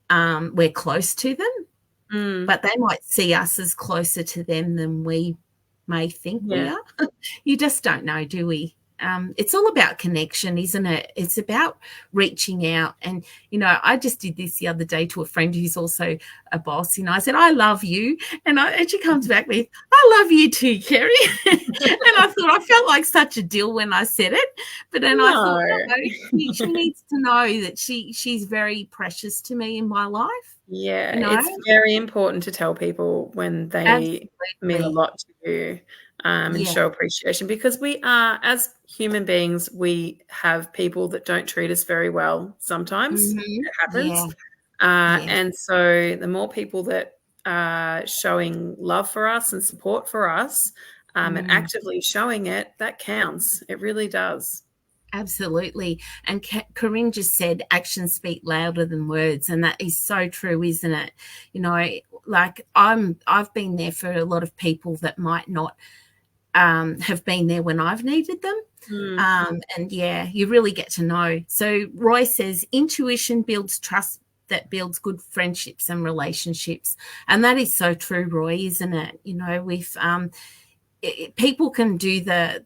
we're close to them, but they might see us as closer to them than we may think we are. You just don't know, do we? It's all about connection, isn't it? It's about reaching out. And, I just did this the other day to a friend who's also a boss. I said, I love you. And she comes back with, I love you too, Kerri. And I thought, I felt like such a dill when I said it. But then I thought, she needs to know that she's very precious to me in my life. Yeah, it's very important to tell people when they mean a lot to you, and show appreciation, because we are, as human beings, we have people that don't treat us very well sometimes. It happens. And so the more people that are showing love for us and support for us, and actively showing it, that counts. It really does. Absolutely. And Corinne just said actions speak louder than words, and that is so true, isn't it? Like I've been there for a lot of people that might not have been there when I've needed them. And you really get to know. So Roy says intuition builds trust, that builds good friendships and relationships. And that is so true, Roy, isn't it? With people can do the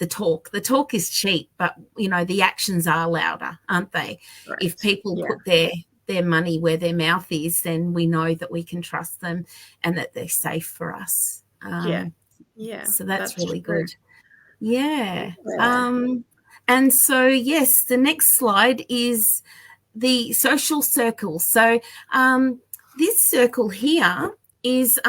talk. The talk is cheap, but the actions are louder, aren't they? Right. If people put their money where their mouth is, then we know that we can trust them and that they're safe for us. So that's really true. Good. Yeah. And so yes, the next slide is the social circle. So this circle here is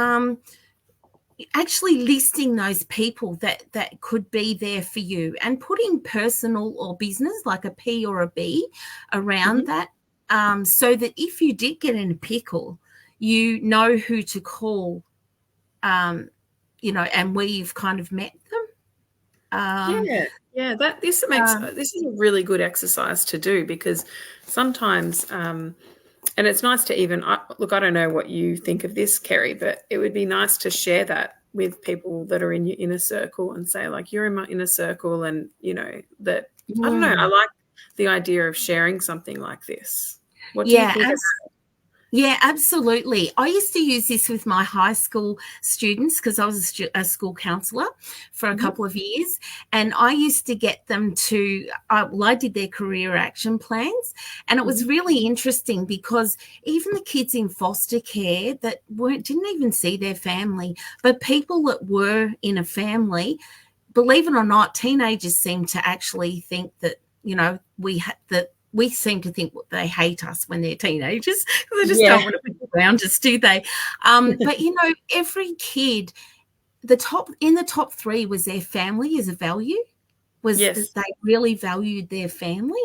actually listing those people that could be there for you, and putting personal or business, like a P or a B, around that, so that if you did get in a pickle, you know who to call, and where you've kind of met them. This is a really good exercise to do, because sometimes and it's nice to even look, I don't know what you think of this, Kerri, but it would be nice to share that with people that are in your inner circle and say, like, you're in my inner circle, and that I don't know, I like the idea of sharing something like this. What do you think of that? Yeah, absolutely. I used to use this with my high school students because I was a school counsellor for a couple of years, and I used to get them to, I did their career action plans, and it was really interesting because even the kids in foster care that didn't even see their family, but people that were in a family, believe it or not, teenagers seem to actually think that, we seem to think they hate us when they're teenagers. They just don't want to be around us, do they? But, every kid, in the top three was their family as a value, that they really valued their family.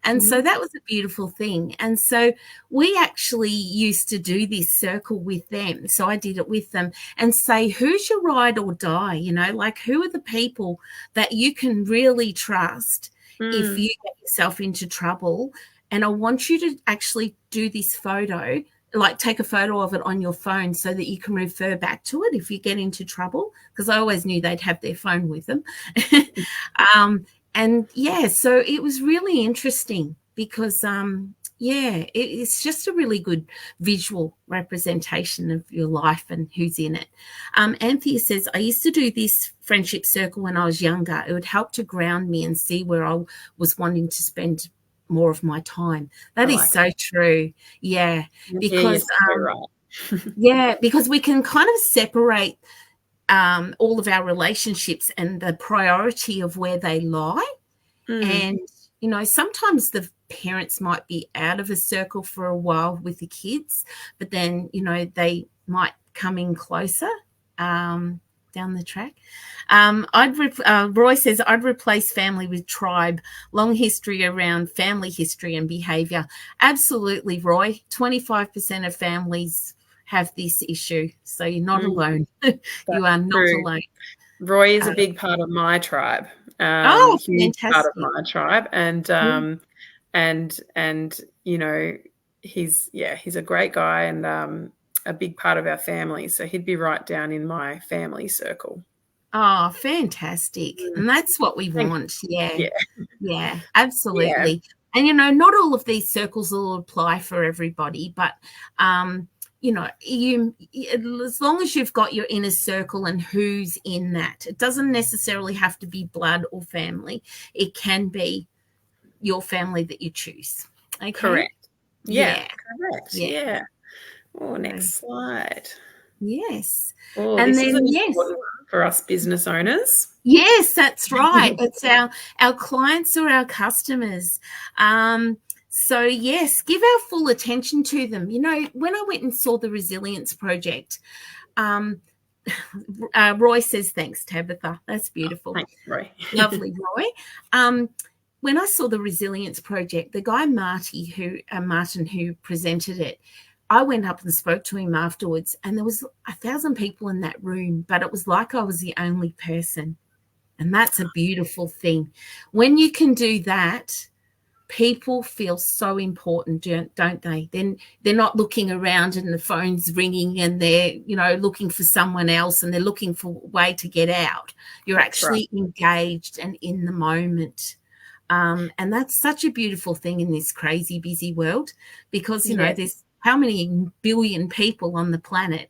And so that was a beautiful thing. And so we actually used to do this circle with them. So I did it with them and say, who's your ride or die? Like, who are the people that you can really trust if you get yourself into trouble? And I want you to actually do this photo, like take a photo of it on your phone so that you can refer back to it if you get into trouble, because I always knew they'd have their phone with them. So it was really interesting because, it's just a really good visual representation of your life and who's in it. Anthea says, I used to do this friendship circle when I was younger. It would help to ground me and see where I was wanting to spend more of my time. That is so true. Yeah. Because, because we can kind of separate all of our relationships and the priority of where they lie. And, sometimes the parents might be out of a circle for a while with the kids, but then, they might come in closer down the track. Roy says, I'd replace family with tribe, long history around family history and behaviour. Absolutely, Roy. 25% of families have this issue. So you're not alone. You are not true. alone. Roy is a big part of my tribe. Huge part of Fantastic. my tribe, and you know, he's a great guy and a big part of our family. So he'd be right down in my family circle. Oh, fantastic. And that's what we want. Yeah. Yeah, absolutely. Yeah. And, not all of these circles will apply for everybody, but, as long as you've got your inner circle and who's in that, it doesn't necessarily have to be blood or family. It can be your family that you choose. Okay. Correct. Yeah. Correct. Yeah. Oh, next slide. Yes. Oh, And this then, is an important one for us business owners. Yes, that's right. It's our clients or our customers. So, yes, give our full attention to them. When I went and saw the Resilience Project, Roy says, thanks, Tabitha. That's beautiful. Thanks, Roy. Lovely, Roy. When I saw the Resilience Project, the guy Martin, who presented it, I went up and spoke to him afterwards, and there was 1,000 people in that room, but it was like I was the only person. And that's a beautiful thing. When you can do that, people feel so important, don't they? Then they're not looking around and the phone's ringing and they're, looking for someone else and they're looking for a way to get out. You're actually engaged and in the moment. And that's such a beautiful thing in this crazy, busy world because, there's how many billion people on the planet,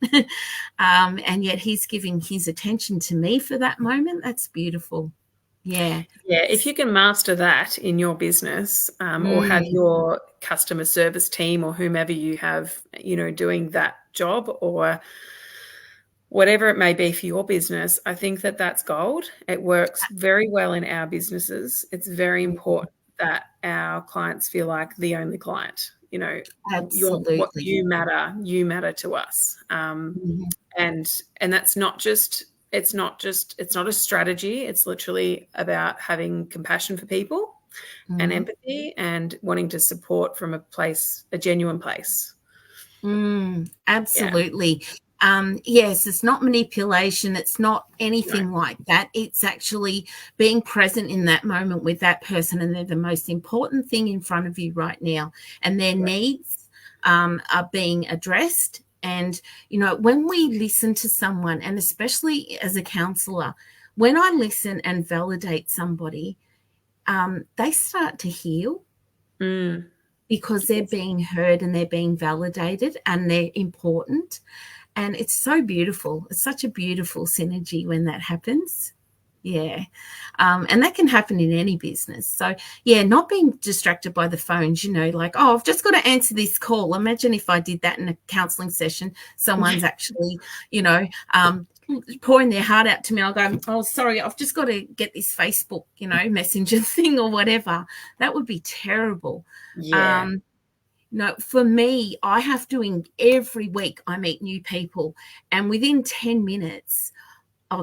and yet he's giving his attention to me for that moment. That's beautiful. Yeah. If you can master that in your business, or have your customer service team or whomever you have, doing that job or whatever it may be for your business, I think that that's gold. It works very well in our businesses. It's very important that our clients feel like the only client. Absolutely. What you matter to us. And that's not just, it's not a strategy. It's literally about having compassion for people and empathy and wanting to support from a genuine place. Absolutely. Yes, it's not manipulation. It's not anything like that. It's actually being present in that moment with that person, and they're the most important thing in front of you right now. And their needs are being addressed. And, when we listen to someone, and especially as a counsellor, when I listen and validate somebody, they start to heal. Because they're being heard and they're being validated and they're important. And it's so beautiful. It's such a beautiful synergy when that happens. Yeah. And that can happen in any business. So, not being distracted by the phones, like, I've just got to answer this call. Imagine if I did that in a counselling session. Someone's actually, pouring their heart out to me. I'll go, oh, sorry, I've just got to get this Facebook, messenger thing or whatever. That would be terrible. Yeah. No, for me, I have to, every week I meet new people, and within 10 minutes,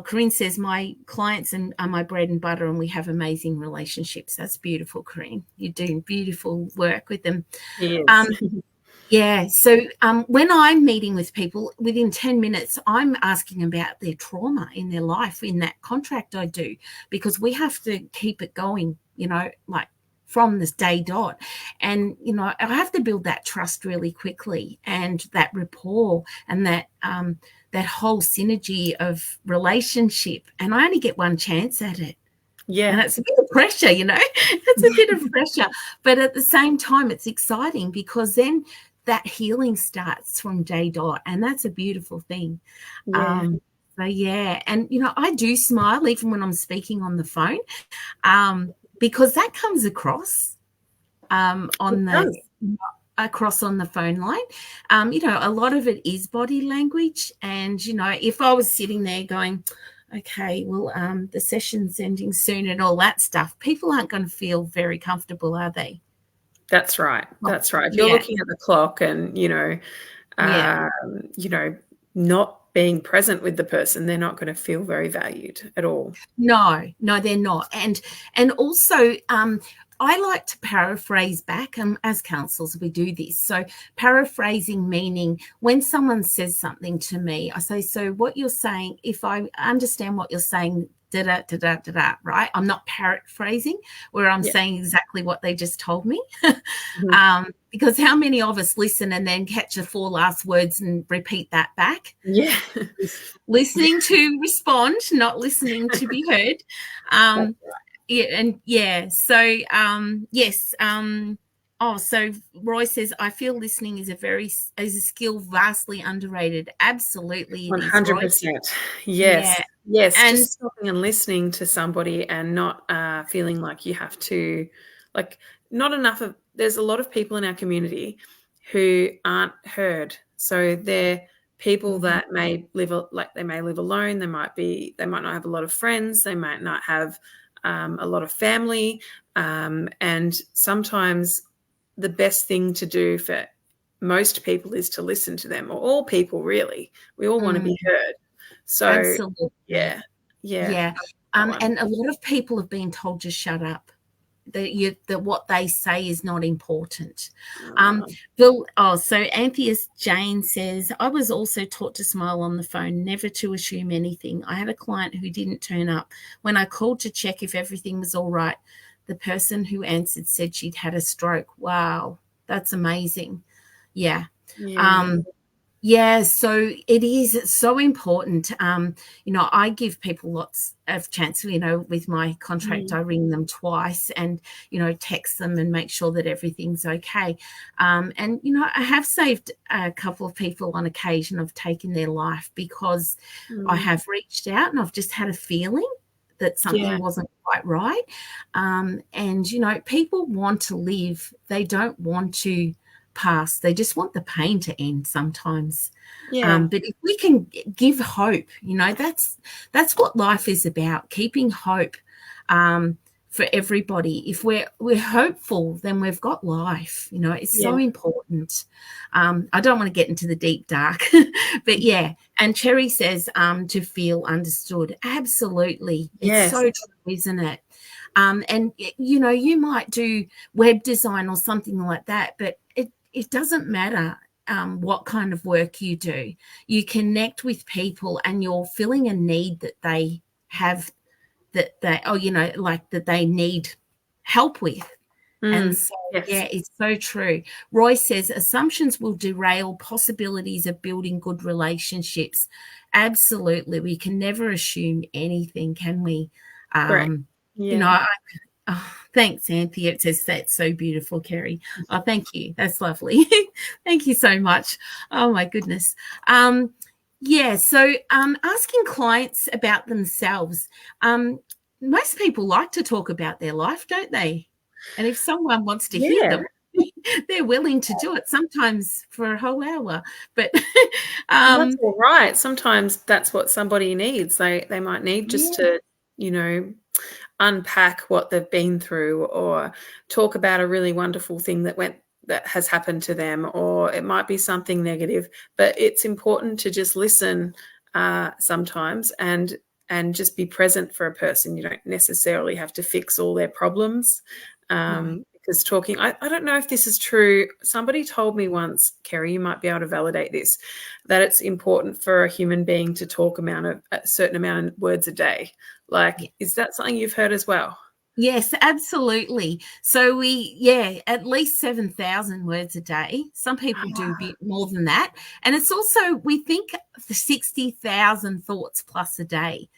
Corinne says my clients are my bread and butter and we have amazing relationships. That's beautiful, Corinne. You're doing beautiful work with them. Yes. So when I'm meeting with people, within 10 minutes, I'm asking about their trauma in their life in that contract I do, because we have to keep it going, like from this day dot. And, I have to build that trust really quickly and that rapport and that whole synergy of relationship. And I only get one chance at it. Yeah. And it's a bit of pressure, it's a bit of pressure. But at the same time, it's exciting because then that healing starts from day dot. And that's a beautiful thing. Yeah. And, I do smile even when I'm speaking on the phone. Because that comes across across on the phone line. A lot of it is body language. And, if I was sitting there going, okay, well, the session's ending soon and all that stuff, people aren't going to feel very comfortable, are they? That's right. That's right. If you're looking at the clock and, not being present with the person, they're not going to feel very valued at all. No, they're not. And also I like to paraphrase back, and as counsellors, we do this. So paraphrasing meaning when someone says something to me, I say, so what you're saying, if I understand what you're saying, da da da da da da, right? I'm not paraphrasing where I'm saying exactly what they just told me. Because how many of us listen and then catch the 4 last words and repeat that back? Yeah. Listening to respond, not listening to be heard. So yes. So Roy says, I feel listening is a skill vastly underrated. Absolutely, it is, Roy. 100%. Yes. Yeah. Yes. And just stopping and listening to somebody and not feeling like you have to, like, not enough of, there's a lot of people in our community who aren't heard. So they're people that may live alone. They might not have a lot of friends. They might not have a lot of family. And sometimes the best thing to do for most people is to listen to them, or all people, really. We all want to be heard. So absolutely. yeah. And a lot of people have been told to shut up, that what they say is not important. So Antheus Jane says, I was also taught to smile on the phone, never to assume anything. I had a client who didn't turn up. When I called to check if everything was all right, the person who answered said she'd had a stroke. Wow, that's amazing. Yeah. So it is so important. I give people lots of chance, with my contract, I ring them twice and, text them and make sure that everything's okay. I have saved a couple of people on occasion of taking their life because I have reached out and I've just had a feeling that something wasn't quite right. People want to live. They don't want to pass. They just want the pain to end sometimes. But if we can give hope, that's what life is about, keeping hope for everybody. If we're hopeful, then we've got life. It's so important. I don't want to get into the deep dark, but and Cherry says to feel understood. Absolutely. It's so true, isn't it? And you might do web design or something like that, but it doesn't matter what kind of work you do. You connect with people and you're filling a need that they have, that they need help with. And so, it's so true. Roy says, assumptions will derail possibilities of building good relationships. Absolutely. We can never assume anything, can we? Thanks, Anthea. It says that's so beautiful, Kerry. Oh, thank you. That's lovely. Thank you so much. Oh, my goodness. So asking clients about themselves. Most people like to talk about their life, don't they? And if someone wants to hear them, they're willing to do it, sometimes for a whole hour. But that's all right. Sometimes that's what somebody needs. They might need just to, unpack what they've been through, or talk about a really wonderful thing that has happened to them, or it might be something negative. But it's important to just listen sometimes and just be present for a person. You don't necessarily have to fix all their problems. Because talking, I don't know if this is true. Somebody told me once, Kerry, you might be able to validate this, that it's important for a human being to talk a certain amount of words a day. Is that something you've heard as well? Yes, absolutely. So at least 7,000 words a day. Some people do a bit more than that. And it's also, we think 60,000 thoughts plus a day.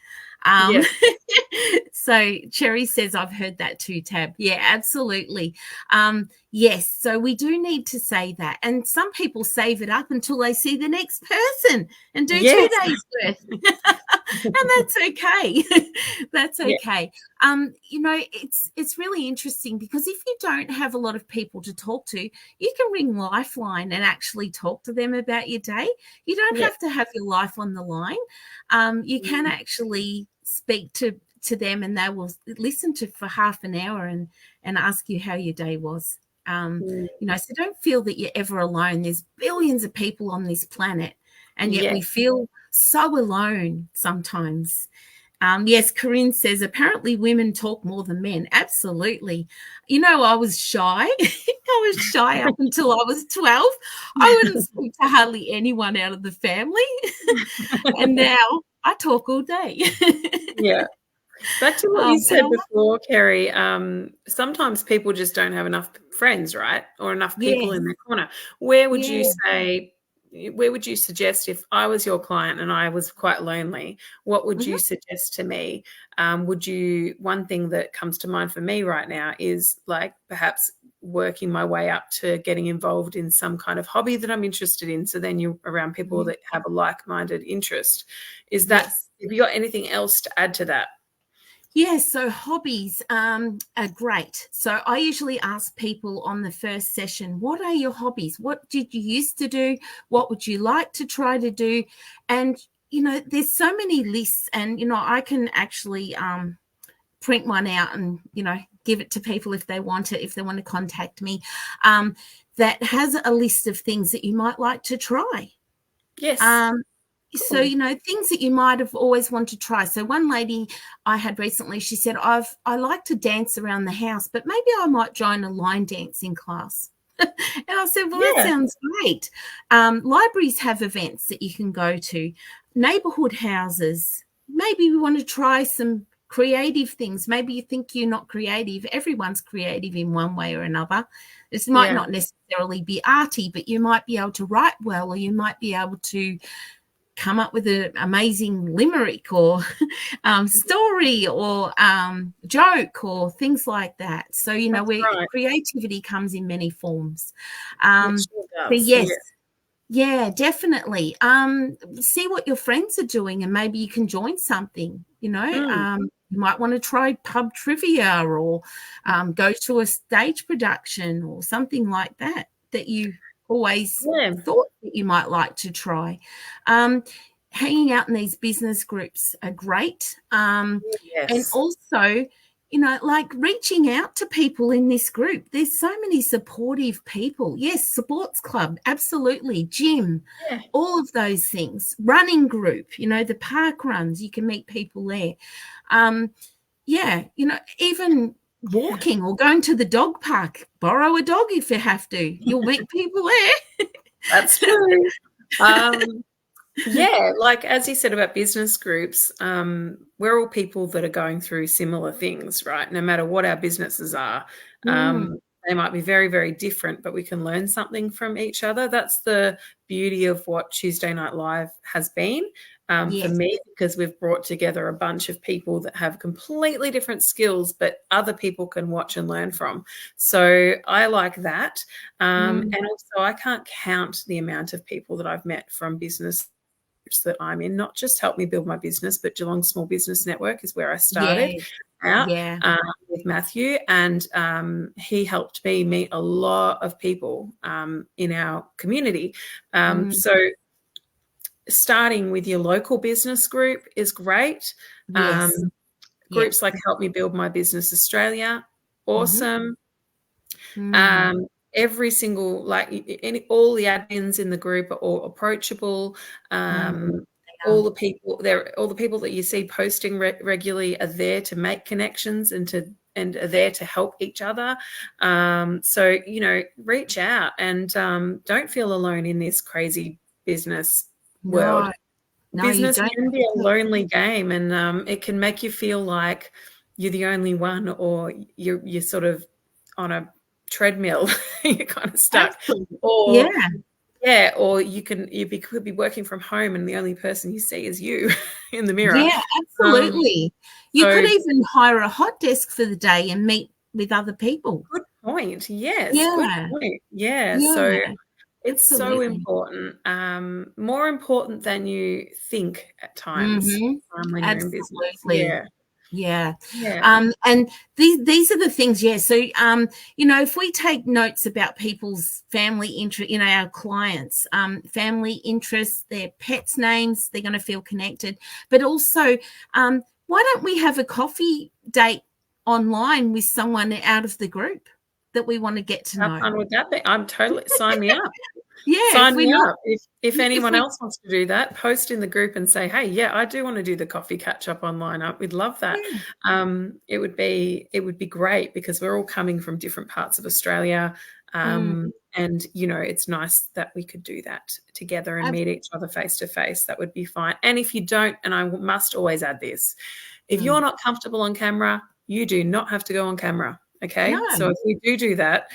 So Cherry says, I've heard that too, Tab. Yeah, absolutely. Yes, so we do need to say that. And some people save it up until they see the next person and do 2 days worth. And that's okay. That's okay. It's really interesting because if you don't have a lot of people to talk to, you can ring Lifeline and actually talk to them about your day. You don't have to have your life on the line. You can actually speak to them and they will listen to for half an hour and ask you how your day was. So don't feel that you're ever alone. There's billions of people on this planet, and yet we feel so alone sometimes. Yes, Corinne says, apparently women talk more than men. Absolutely. You know, I was shy. I was shy up until I was 12. I wouldn't speak to hardly anyone out of the family. And now I talk all day. Yeah. Back to what you said before, Kerry, sometimes people just don't have enough friends, right? Or enough people in their corner. Where would you suggest, if I was your client and I was quite lonely, what would you suggest to me? One thing that comes to mind for me right now is like perhaps working my way up to getting involved in some kind of hobby that I'm interested in. So then you're around people that have a like-minded interest. Is that, have you got anything else to add to that? Yes, so hobbies are great. So I usually ask people on the first session, what are your hobbies? What did you used to do? What would you like to try to do? And, you know, there's so many lists, and, you know, I can actually print one out and, you know, give it to people if they want it, if they want to contact me, that has a list of things that you might like to try. Yes. So, you know, things that you might have always wanted to try. So one lady I had recently, she said, I like to dance around the house, but maybe I might join a line dancing class. And I said, well, that sounds great. Libraries have events that you can go to, neighbourhood houses. Maybe we want to try some creative things. Maybe you think you're not creative. Everyone's creative in one way or another. This might not necessarily be arty, but you might be able to write well, or you might be able to come up with an amazing limerick or story or joke or things like that. So, you know, where creativity comes in many forms. Yeah, definitely. See what your friends are doing, and maybe you can join something, you know. You might want to try pub trivia, or go to a stage production or something like that you always thought that you might like to try. Hanging out in these business groups are great. And also, you know, like reaching out to people in this group. There's so many supportive people. Yes, sports club, absolutely. Gym, all of those things. Running group, you know, the park runs, you can meet people there. You know, even walking or going to the dog park, borrow a dog if you have to. You'll meet people there. That's true. Like as you said about business groups, we're all people that are going through similar things, right? No matter what our businesses are. They might be very, very different, but we can learn something from each other. That's the beauty of what Tuesday Night Live has been. For me, because we've brought together a bunch of people that have completely different skills, but other people can watch and learn from. So I like that. And also I can't count the amount of people that I've met from business groups that I'm in, not just help me build my business, but Geelong Small Business Network is where I started out with Matthew. And he helped me meet a lot of people in our community. So starting with your local business group is great. Groups like Help Me Build My Business Australia, awesome. Every single, all the admins in the group are all approachable. All the people that you see posting regularly are there to make connections and are there to help each other. So, you know, reach out and don't feel alone in this crazy business world. Business can be a lonely game, and it can make you feel like you're the only one, or you're sort of on a treadmill. You're kind of stuck. Or you could be working from home and the only person you see is you in the mirror. Yeah, absolutely. You could even hire a hot desk for the day and meet with other people. Good point. Yes. Good point. Yeah. So it's so important, more important than you think at times when you're in business. And these are the things. So you know, if we take notes about people's family interest, you know, our clients, family interests, their pets' names, they're going to feel connected. But also, why don't we have a coffee date online with someone out of the group that we want to get to know? How fun would that be? I'm totally sign me up. Yeah, if Sign we're me not, up. If if anyone we, else wants to do that, post in the group and say, "Hey, yeah, I do want to do the coffee catch up online." We'd love that. yeah, It would be great because we're all coming from different parts of Australia, mm, and it's nice that we could do that together and ab- meet each other face to face. That would be fine. And if you don't, and I must always add this, if you're mm, not comfortable on camera, you do not have to go on camera. no, Okay. So if we do that,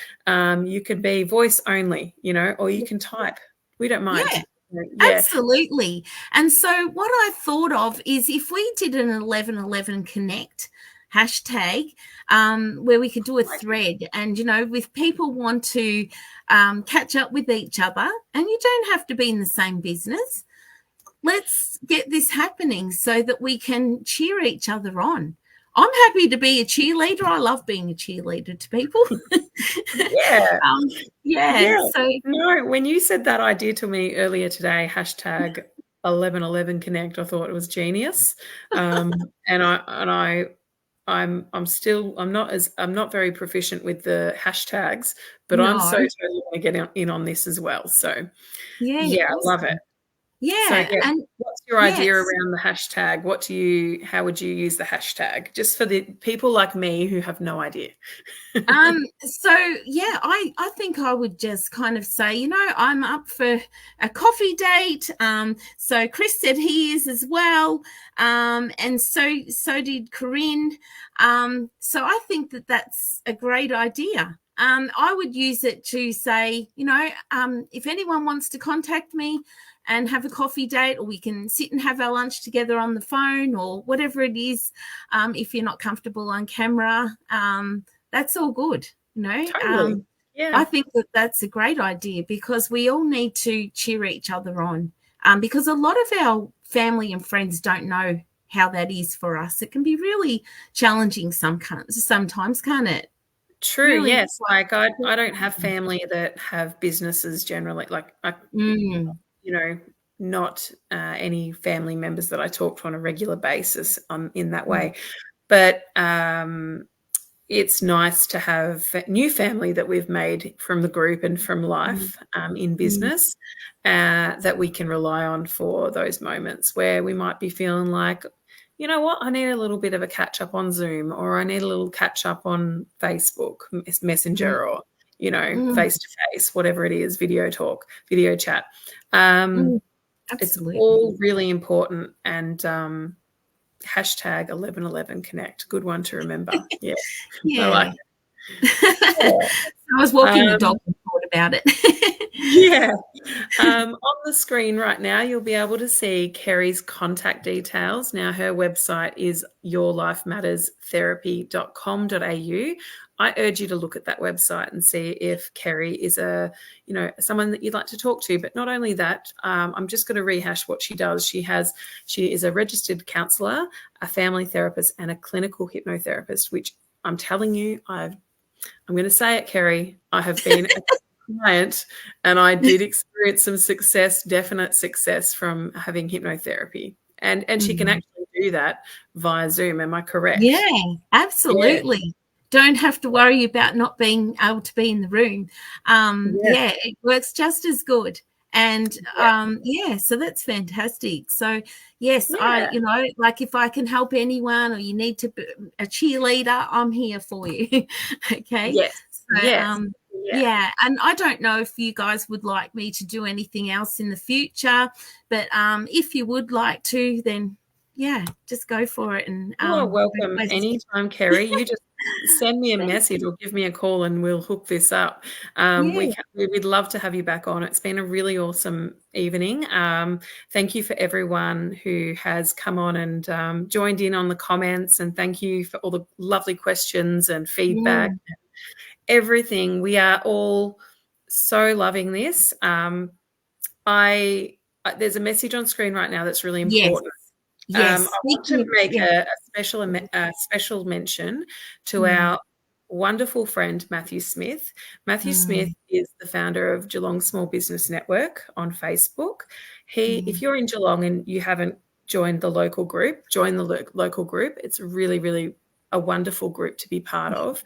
you can be voice only, or you can type. We don't mind. yeah. Yeah. Absolutely. And so what I thought of is if we did an 1111 Connect hashtag where we could do a thread and, if people want to catch up with each other, and you don't have to be in the same business, let's get this happening so that we can cheer each other on. I'm happy to be a cheerleader. I love being a cheerleader to people. Yeah. Yeah. Yeah. So No, when you said that idea to me earlier today, hashtag 1111 Connect, I thought it was genius. And I'm not very proficient with the hashtags, but I'm no. so totally want to get in on this as well. So Yeah. yeah, I love it. Awesome. So Yeah. yeah, And what's your idea yes. around the hashtag? How would you use the hashtag? Just for the people like me who have no idea. So yeah, I think I would just kind of say, I'm up for a coffee date. So Chris said he is as well. And so did Corinne. So I think that that's a great idea. I would use it to say, if anyone wants to contact me and have a coffee date, or we can sit and have our lunch together on the phone, or whatever it is, if you're not comfortable on camera, that's all good. Totally. Yeah. I think that that's a great idea because we all need to cheer each other on, because a lot of our family and friends don't know how that is for us. It can be really challenging sometimes, can't it? True. Really. Yes. Like I don't have family that have businesses generally. Like Mm, not any family members that I talk to on a regular basis in that mm, way. But it's nice to have new family that we've made from the group and from mm, life in mm, business that we can rely on for those moments where we might be feeling like, you know what, I need a little bit of a catch up on Zoom, or I need a little catch up on Facebook mm, Messenger, or mm, face to face, whatever it is, video talk, video chat. Um, mm. it's Absolutely. all really important, and hashtag 1111 Connect, good one to remember. Yeah, I like Yeah. it. I Yeah. was walking the Um, dog and thought about it. yeah. On the screen right now, you'll be able to see Kerri's contact details. Now, her website is yourlifematterstherapy.com.au. I urge you to look at that website and see if Kerri is someone that you'd like to talk to. But not only that, I'm just going to rehash what she does. She is a registered counsellor, a family therapist, and a clinical hypnotherapist, which I'm telling you, I'm going to say it, Kerri, I have been a client, and I did experience some success, definite success, from having hypnotherapy. And she can Mm. actually do that via Zoom. Am I correct? Yeah, Yeah. absolutely. Don't have to worry about not being able to be in the room. Yeah. Yeah, it works just as good. And Yeah. yeah, so that's fantastic. So yes, Yeah. like if I can help anyone, or you need to be a cheerleader, I'm here for you. Okay. Yes. So Yes. Yeah. yeah, and I don't know if you guys would like me to do anything else in the future, but if you would like to, then yeah, just go for it and You are welcome request. anytime, Kerri. You just send me a message or give me a call and we'll hook this up. Yeah. We'd love to have you back on. It's been a really awesome evening. Thank you for everyone who has come on and joined in on the comments, and thank you for all the lovely questions and feedback, Mm, everything. We are all so loving this. There's a message on screen right now that's really yes. important. Yes. I want to make Yeah. a special mention to Mm, our wonderful friend Matthew Smith. Matthew Smith mm, is the founder of Geelong Small Business Network on Facebook. If mm, you're in Geelong and you haven't joined the local group, join the local group. It's really, really a wonderful group to be part of.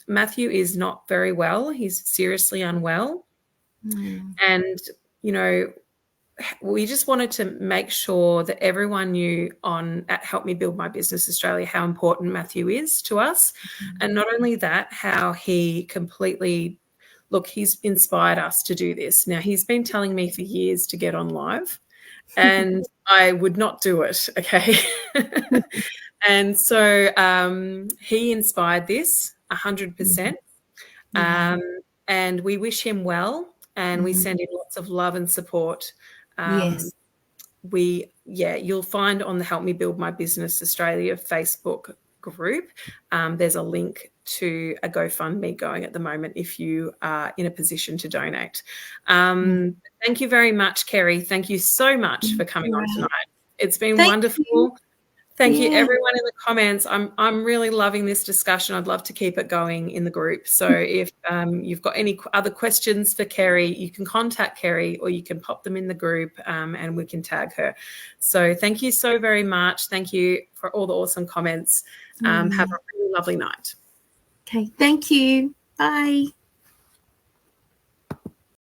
Matthew is not very well. He's seriously unwell. And, you know, we just wanted to make sure that everyone knew at Help Me Build My Business Australia how important Matthew is to us. And not only that, how he completely, look, he's inspired us to do this. Now, he's been telling me for years to get on live, and I would not do it, okay? And so he inspired this 100%. And we wish him well, and we send him lots of love and support. Yes. You'll find on the Help Me Build My Business Australia Facebook group, there's a link to a GoFundMe going at the moment if you are in a position to donate. Thank you very much, Kerri. Thank you so much for coming on tonight. It's been wonderful. Thank you, everyone in the comments. I'm really loving this discussion. I'd love to keep it going in the group. So if you've got any other questions for Kerri, you can contact Kerri, or you can pop them in the group, and we can tag her. So thank you so very much. Thank you for all the awesome comments. Have a really lovely night. Okay, thank you. Bye.